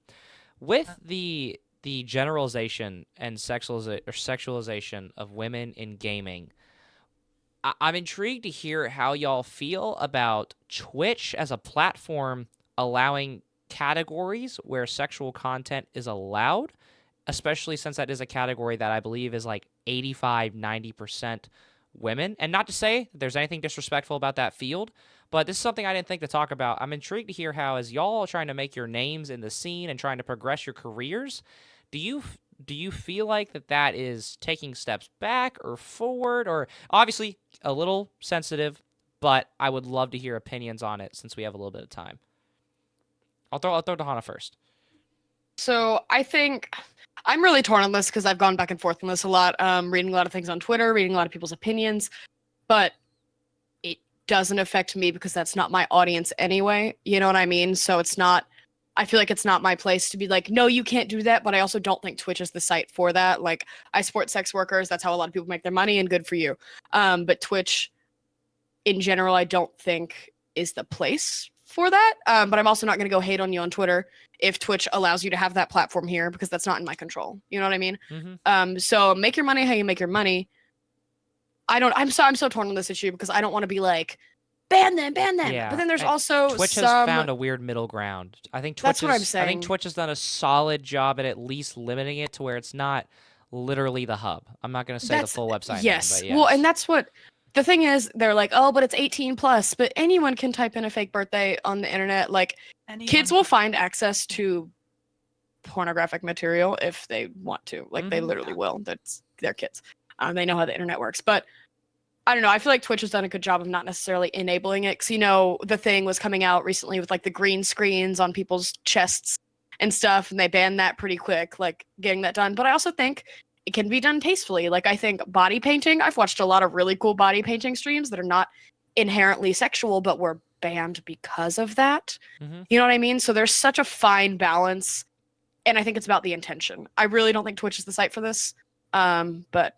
With the generalization and sexualization of women in gaming, I'm intrigued to hear how y'all feel about Twitch as a platform allowing categories where sexual content is allowed, especially since that is a category that I believe is like 85-90% women. And not to say there's anything disrespectful about that field, but this is something I didn't think to talk about. I'm intrigued to hear how, as y'all are trying to make your names in the scene and trying to progress your careers, do you feel like that is taking steps back or forward, or obviously a little sensitive, but I would love to hear opinions on it since we have a little bit of time. I'll throw to Hannah first. So I think I'm really torn on this because I've gone back and forth on this a lot, reading a lot of things on Twitter, reading a lot of people's opinions, but it doesn't affect me because that's not my audience anyway. You know what I mean? So I feel like it's not my place to be like, no, you can't do that. But I also don't think Twitch is the site for that. Like, I support sex workers. That's how a lot of people make their money, and good for you. But Twitch, in general, I don't think is the place for that. But I'm also not going to go hate on you on Twitter if Twitch allows you to have that platform here, because that's not in my control. You know what I mean? Mm-hmm. So make your money how you make your money. I'm so torn on this issue because I don't want to be like, ban them. Yeah. But then there's also Twitch has found a weird middle ground. I think Twitch That's what I'm I think saying. Twitch has done a solid job at least limiting it to where it's not literally the hub. I'm not going to say the full website yes. name, but yes. Well, and that's what the thing is. They're like, oh, but it's 18 plus. But anyone can type in a fake birthday on the internet. Like, kids will find access to pornographic material if they want to. Like, they literally will. That's their kids. They know how the internet works. But I don't know. I feel like Twitch has done a good job of not necessarily enabling it. Because, you know, the thing was coming out recently with like the green screens on people's chests and stuff. And they banned that pretty quick, like getting that done. But I also think it can be done tastefully. Like, I think body painting, I've watched a lot of really cool body painting streams that are not inherently sexual, but were banned because of that. You know what I mean? So there's such a fine balance. And I think it's about the intention. I really don't think Twitch is the site for this. But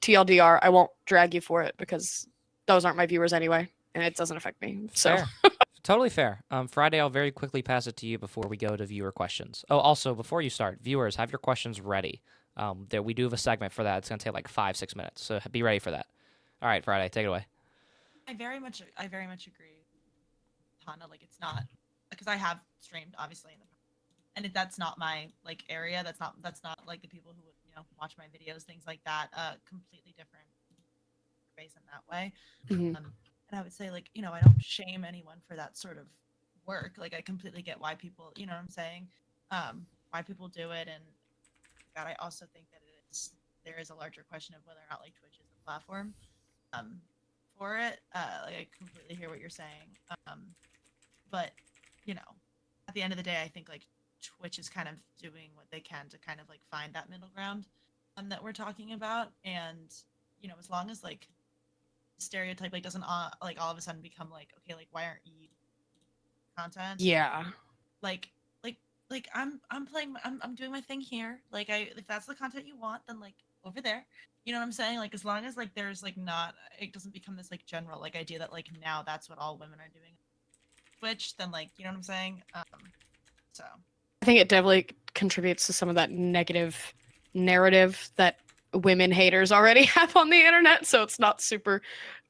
TLDR, I won't drag you for it because those aren't my viewers anyway, and it doesn't affect me. So Fair. Totally fair. Friday, I'll very quickly pass it to you before we go to viewer questions. Oh, also, before you start, viewers, have your questions ready. We do have a segment for that. It's going to take like 5-6 minutes, so be ready for that. All right, Friday, take it away. I very much agree, Hannah. Like, it's not because I have streamed obviously in the past, and that's not my like area. That's not like the people who would watch my videos, things like that. Completely different space in that way. And I would say, like, I don't shame anyone for that sort of work. Like, I completely get why people, you know what I'm saying, why people do it. And God, I also think that there is a larger question of whether or not like Twitch is the platform for it. Like, I completely hear what you're saying. But at the end of the day, I think like Twitch is kind of doing what they can to kind of like find that middle ground that we're talking about. And as long as like stereotype like doesn't like all of a sudden become like, okay, like why aren't you content? yeah, like I'm playing, I'm doing my thing here. Like, if that's the content you want, then like over there, you know what I'm saying? Like, as long as like there's like not, it doesn't become this like general like idea that like now that's what all women are doing Twitch, then like, you know what I'm saying? So I think it definitely contributes to some of that negative narrative that women haters already have on the internet. So it's not super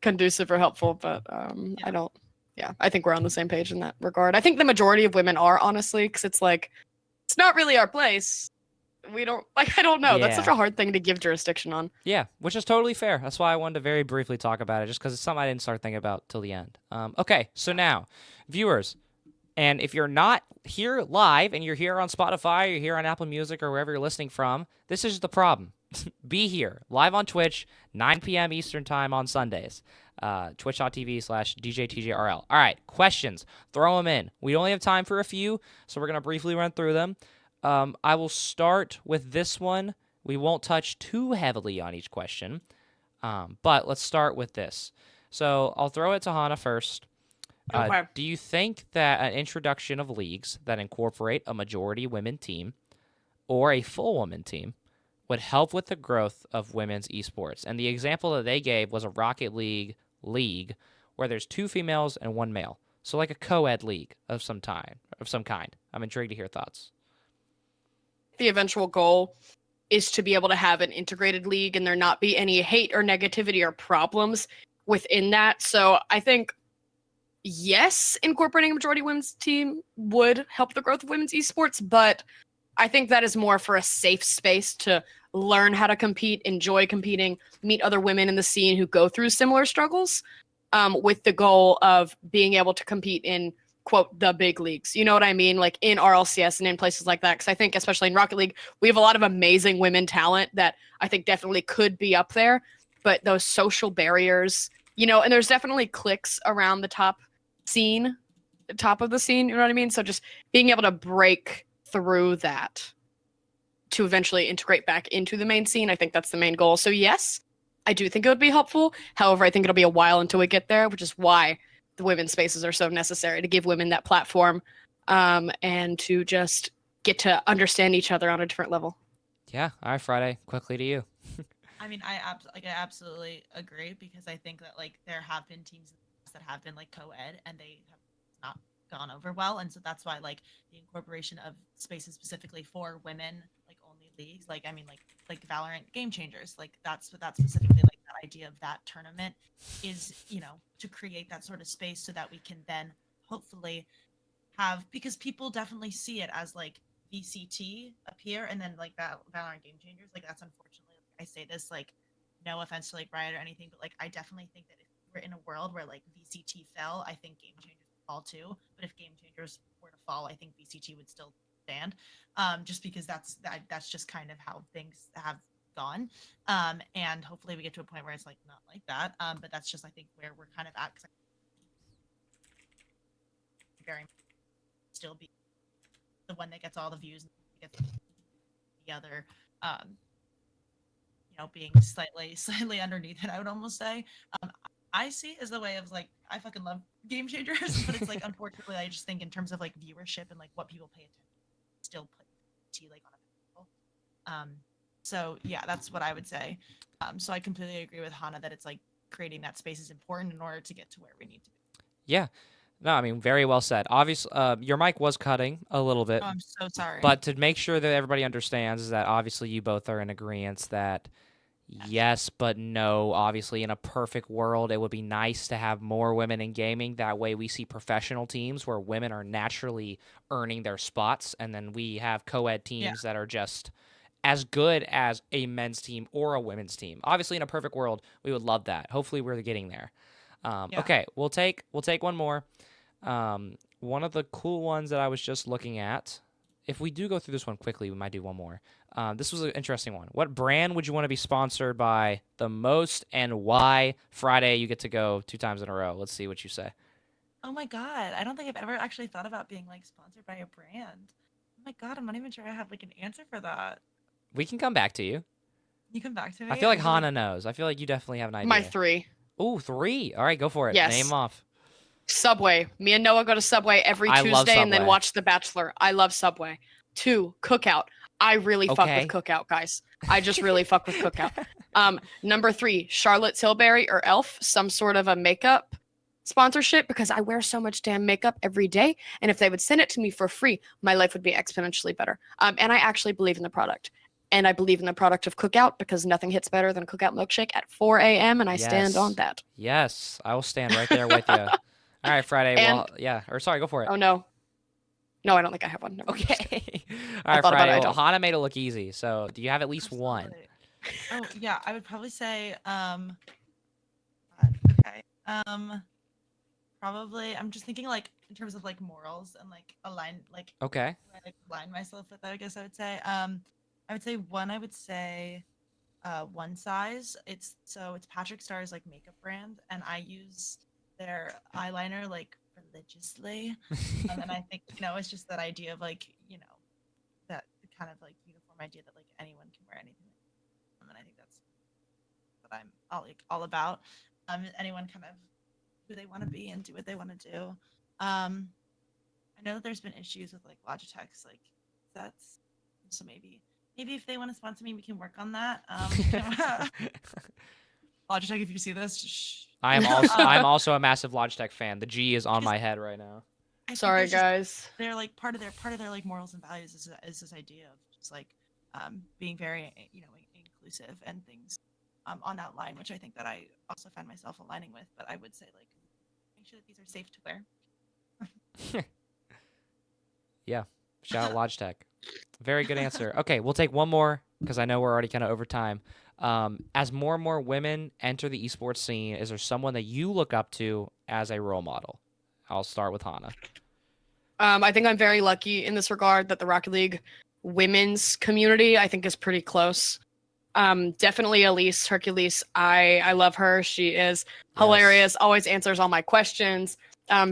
conducive or helpful. But I think we're on the same page in that regard. I think the majority of women are, honestly, because it's like, it's not really our place. we don't like. I don't know. That's such Yeah. a hard thing to give jurisdiction on. Yeah, which is totally fair. That's why I wanted to very briefly talk about it, just because it's something I didn't start thinking about till the end. Okay, so now, viewers, and if you're not here live and you're here on Spotify, or you're here on Apple Music, or wherever you're listening from, this is the problem. Be here, live on Twitch, 9 p.m. Eastern Time on Sundays. Twitch.tv/DJTJRL. All right, questions. Throw them in. We only have time for a few, so we're going to briefly run through them. I will start with this one. We won't touch too heavily on each question, but let's start with this. So I'll throw it to Hannah first. Okay. Do you think that an introduction of leagues that incorporate a majority women team or a full women team would help with the growth of women's esports? And the example that they gave was a Rocket League where there's 2 females and 1 male. So like a co-ed league of some kind. I'm intrigued to hear thoughts. The eventual goal is to be able to have an integrated league and there not be any hate or negativity or problems within that. So I think, yes, incorporating a majority women's team would help the growth of women's esports, but I think that is more for a safe space to learn how to compete, enjoy competing, meet other women in the scene who go through similar struggles, with the goal of being able to compete in, quote, the big leagues. You know what I mean? Like in RLCS and in places like that. Because I think, especially in Rocket League, we have a lot of amazing women talent that I think definitely could be up there. But those social barriers, and there's definitely cliques around the top of the scene, you know what I mean? So just being able to break through that to eventually integrate back into the main scene, I think that's the main goal. So yes, I do think it would be helpful. However, I think it'll be a while until we get there, which is why the women's spaces are so necessary, to give women that platform, and to just get to understand each other on a different level. Yeah. All right, Friday, quickly to you. I mean, I absolutely agree, because I think that like there have been teams that have been like co-ed and they have not gone over well, and so that's why like the incorporation of spaces specifically for women, like only leagues, like I mean like Valorant Game Changers, like that's specifically like that idea of that tournament is, to create that sort of space so that we can then hopefully have, because people definitely see it as like VCT appear and then like that Valorant Game Changers, like that's unfortunately, I say this like no offense to like Riot or anything, but like I definitely think that if we're in a world where like VCT fell, I think Game Changers would fall too. But if Game Changers were to fall, I think VCT would still stand, just because that's just kind of how things have gone, and hopefully we get to a point where it's like not like that, but that's just I think where we're kind of at, because very still be the one that gets all the views and gets the other, being slightly underneath it, I would almost say. I see it as the way of like, I fucking love Game Changers, but it's like unfortunately I just think in terms of like viewership and like what people pay attention to, still put T like on a pedestal. So yeah, that's what I would say. So I completely agree with Hannah that it's like creating that space is important in order to get to where we need to be. Yeah. No, I mean, very well said. Obviously, your mic was cutting a little bit. Oh, I'm so sorry. But to make sure that everybody understands is that obviously you both are in agreement that yes, but no. Obviously, in a perfect world, it would be nice to have more women in gaming. That way we see professional teams where women are naturally earning their spots, and then we have co-ed teams that are just as good as a men's team or a women's team. Obviously, in a perfect world, we would love that. Hopefully, we're getting there. Okay, we'll take one more. One of the cool ones that I was just looking at, if we do go through this one quickly, we might do one more. This was an interesting one. What brand would you want to be sponsored by the most, and why? Friday, you get to go 2 times in a row. Let's see what you say. Oh my god, I don't think I've ever actually thought about being like sponsored by a brand. Oh my god, I'm not even sure I have like an answer for that. We can come back to you. You come back to me? I feel like Hannah knows. I feel like you definitely have an idea. My 3. Ooh, 3. All right, go for it. Yes. Name off. Subway. Me and Noah go to Subway every I love Tuesday and then Subway. watch The Bachelor. I love Subway. 2, Cookout. I really fuck with Cookout, guys. I just really fuck with Cookout. Number 3, Charlotte Tilbury or Elf, some sort of a makeup sponsorship, because I wear so much damn makeup every day, and if they would send it to me for free, my life would be exponentially better. And I actually believe in the product. And I believe in the product of Cookout, because nothing hits better than a Cookout milkshake at 4 a.m. and I stand on that. Yes, I will stand right there with you. All right, Friday. And, well, yeah. Or sorry, go for it. Oh no. No, I don't think I have one. Never mind, just kidding. Okay. All I right, thought about it. Friday. I Well, don't. Hana made it look easy. So, do you have at least one? Absolutely. Oh yeah, I would probably say okay. Probably I'm just thinking like in terms of like morals and like align like Okay. who I like, align myself with. I guess I would say I would say one. I would say One Size. It's Patrick Starr's like makeup brand, and I use their eyeliner like religiously. And I think it's just that idea of like that kind of like uniform idea that like anyone can wear anything. And I think that's what I'm all about. Anyone kind of who they want to be and do what they want to do. I know that there's been issues with like Logitech's like sets, so maybe if they want to sponsor me, we can work on that. Logitech, if you see this, shh. I'm also a massive Logitech fan. The G is on Because my head right now. I think Sorry, there's just guys. they're like part of their like morals and values is this idea of just like being very inclusive and things on that line, which I think that I also find myself aligning with. But I would say like make sure that these are safe to wear. Yeah. Shout out Logitech. Very good answer. Okay, we'll take one more because I know we're already kind of over time. As more and more women enter the esports scene, is there someone that you look up to as a role model? I'll start with Hana. I think I'm very lucky in this regard that the Rocket League women's community I think is pretty close. Definitely Elise Hercules. I love her. She is hilarious. Always answers all my questions.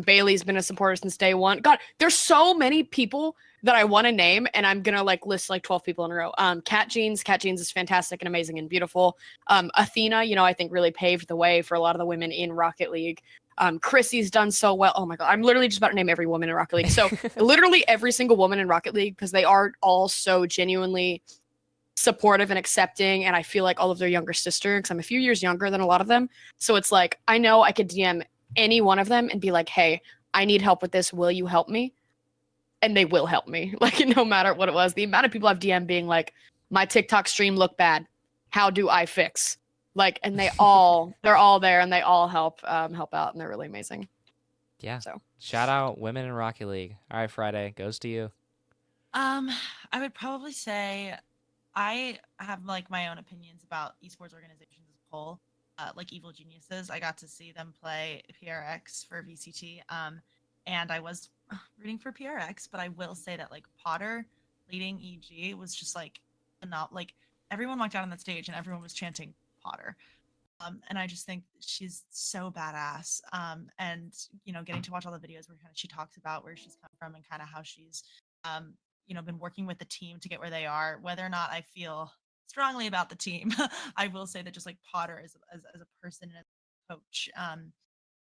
Bailey's been a supporter since day one. God, there's so many people that I want to name, and I'm gonna like list like 12 people in a row. Cat Jeans is fantastic and amazing and beautiful. Athena, I think really paved the way for a lot of the women in Rocket League. Chrissy's done so well. Oh my god, I'm literally just about to name every woman in Rocket League. So literally every single woman in Rocket League, because they are all so genuinely supportive and accepting, and I feel like all of their younger sister, because I'm a few years younger than a lot of them. So it's like I know I could DM any one of them and be like, hey, I need help with this. Will you help me? And they will help me. Like no matter what it was. The amount of people I've DM being like, my TikTok stream looked bad. How do I fix? Like, and they're all there and they all help out, and they're really amazing. Yeah. So Shout out women in Rocket League. All right, Friday goes to you. I would probably say I have like my own opinions about esports organizations as a whole. Like Evil Geniuses, I got to see them play PRX for VCT. And I was rooting for PRX, but I will say that like Potter leading EG was just like not like everyone walked out on that stage and everyone was chanting Potter. And I just think she's so badass. And getting to watch all the videos where kind of she talks about where she's come from and kind of how she's been working with the team to get where they are. Whether or not I feel strongly about the team, I will say that just like Potter as a person and a coach,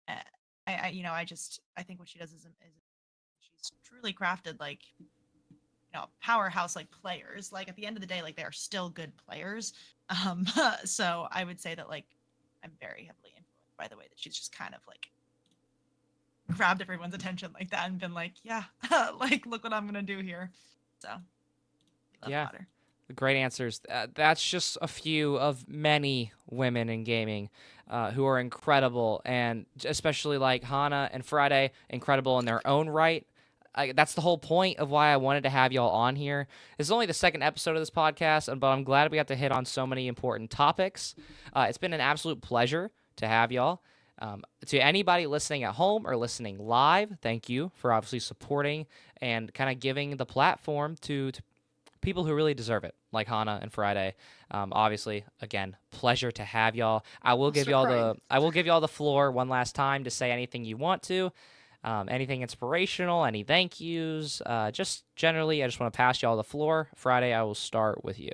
eh, I think what she does is she's truly crafted like powerhouse like players. Like at the end of the day, like they are still good players. So I would say that like I'm very heavily influenced by the way that she's just kind of like grabbed everyone's attention like that and been like, yeah, like look what I'm gonna do here. So love Yeah. Potter. Great answers. That's just a few of many women in gaming who are incredible, and especially like Hana and Friday, incredible in their own right. That's the whole point of why I wanted to have y'all on here. This is only the second episode of this podcast, but I'm glad we got to hit on so many important topics. It's been an absolute pleasure to have y'all. To anybody listening at home or listening live, thank you for obviously supporting and kind of giving the platform to people who really deserve it, like Hana and Friday. Obviously, again, pleasure to have y'all. I will give y'all the floor one last time to say anything you want to. Anything inspirational, any thank yous. Just generally, I just want to pass y'all the floor. Friday, I will start with you.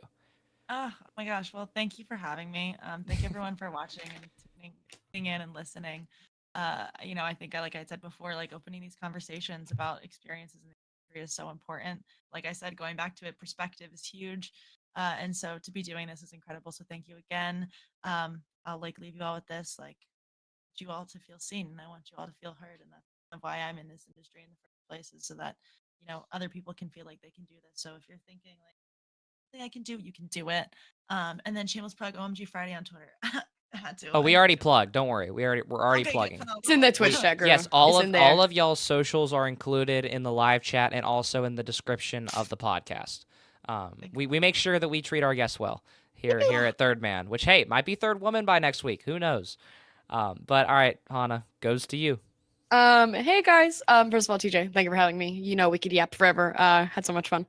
Oh my gosh. Well, thank you for having me. Thank everyone for watching and tuning in and listening. I think like I said before, like opening these conversations about experiences in the industry is so important. Like I said, going back to it, perspective is huge. And so to be doing this is incredible. So thank you again. I'll like leave you all with this, like want you all to feel seen and I want you all to feel heard. And that's kind of why I'm in this industry in the first place, is so that, other people can feel like they can do this. So if you're thinking like, I can do, you can do it. And then shameless plug OMG Friday on Twitter. I had to. Oh, we I already had to. plugged. Don't worry. We're already Okay, plugging. good to know. It's in the Twitch chat, girl. Yes, It's all in there. of y'all's socials are included in the live chat and also in the description of the podcast. We make sure that we treat our guests well here at Third Man, which, hey, might be Third Woman by next week. Who knows? But all right, Hannah, goes to you. Hey guys. First of all, TJ, thank you for having me. You know we could yap forever. Had so much fun.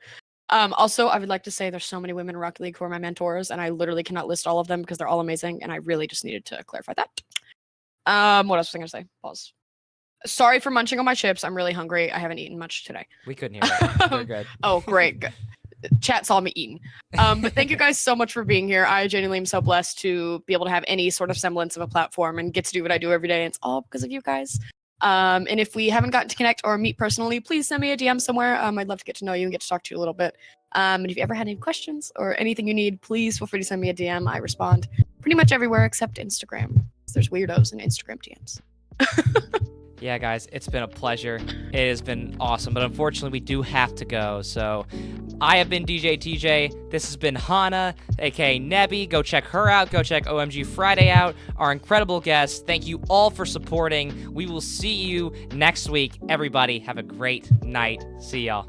Also, I would like to say there's so many women in Rocket League who are my mentors, and I literally cannot list all of them because they're all amazing, and I really just needed to clarify that. What else was I gonna say? Pause. Sorry for munching on my chips. I'm really hungry. I haven't eaten much today. We couldn't hear that. We're good. Oh, great. Chat saw me eating. But thank you guys so much for being here. I genuinely am so blessed to be able to have any sort of semblance of a platform and get to do what I do every day. And it's all because of you guys. And if we haven't gotten to connect or meet personally, please send me a DM somewhere. I'd love to get to know you and get to talk to you a little bit. And if you ever had any questions or anything you need, please feel free to send me a DM. I respond pretty much everywhere except Instagram. There's weirdos in Instagram DMs. Yeah, guys, it's been a pleasure. It has been awesome, but unfortunately, we do have to go. So I have been DJTJ. This has been Hannah, aka Nebby. Go check her out. Go check OMG Friday out. Our incredible guests. Thank you all for supporting. We will see you next week. Everybody, have a great night. See y'all.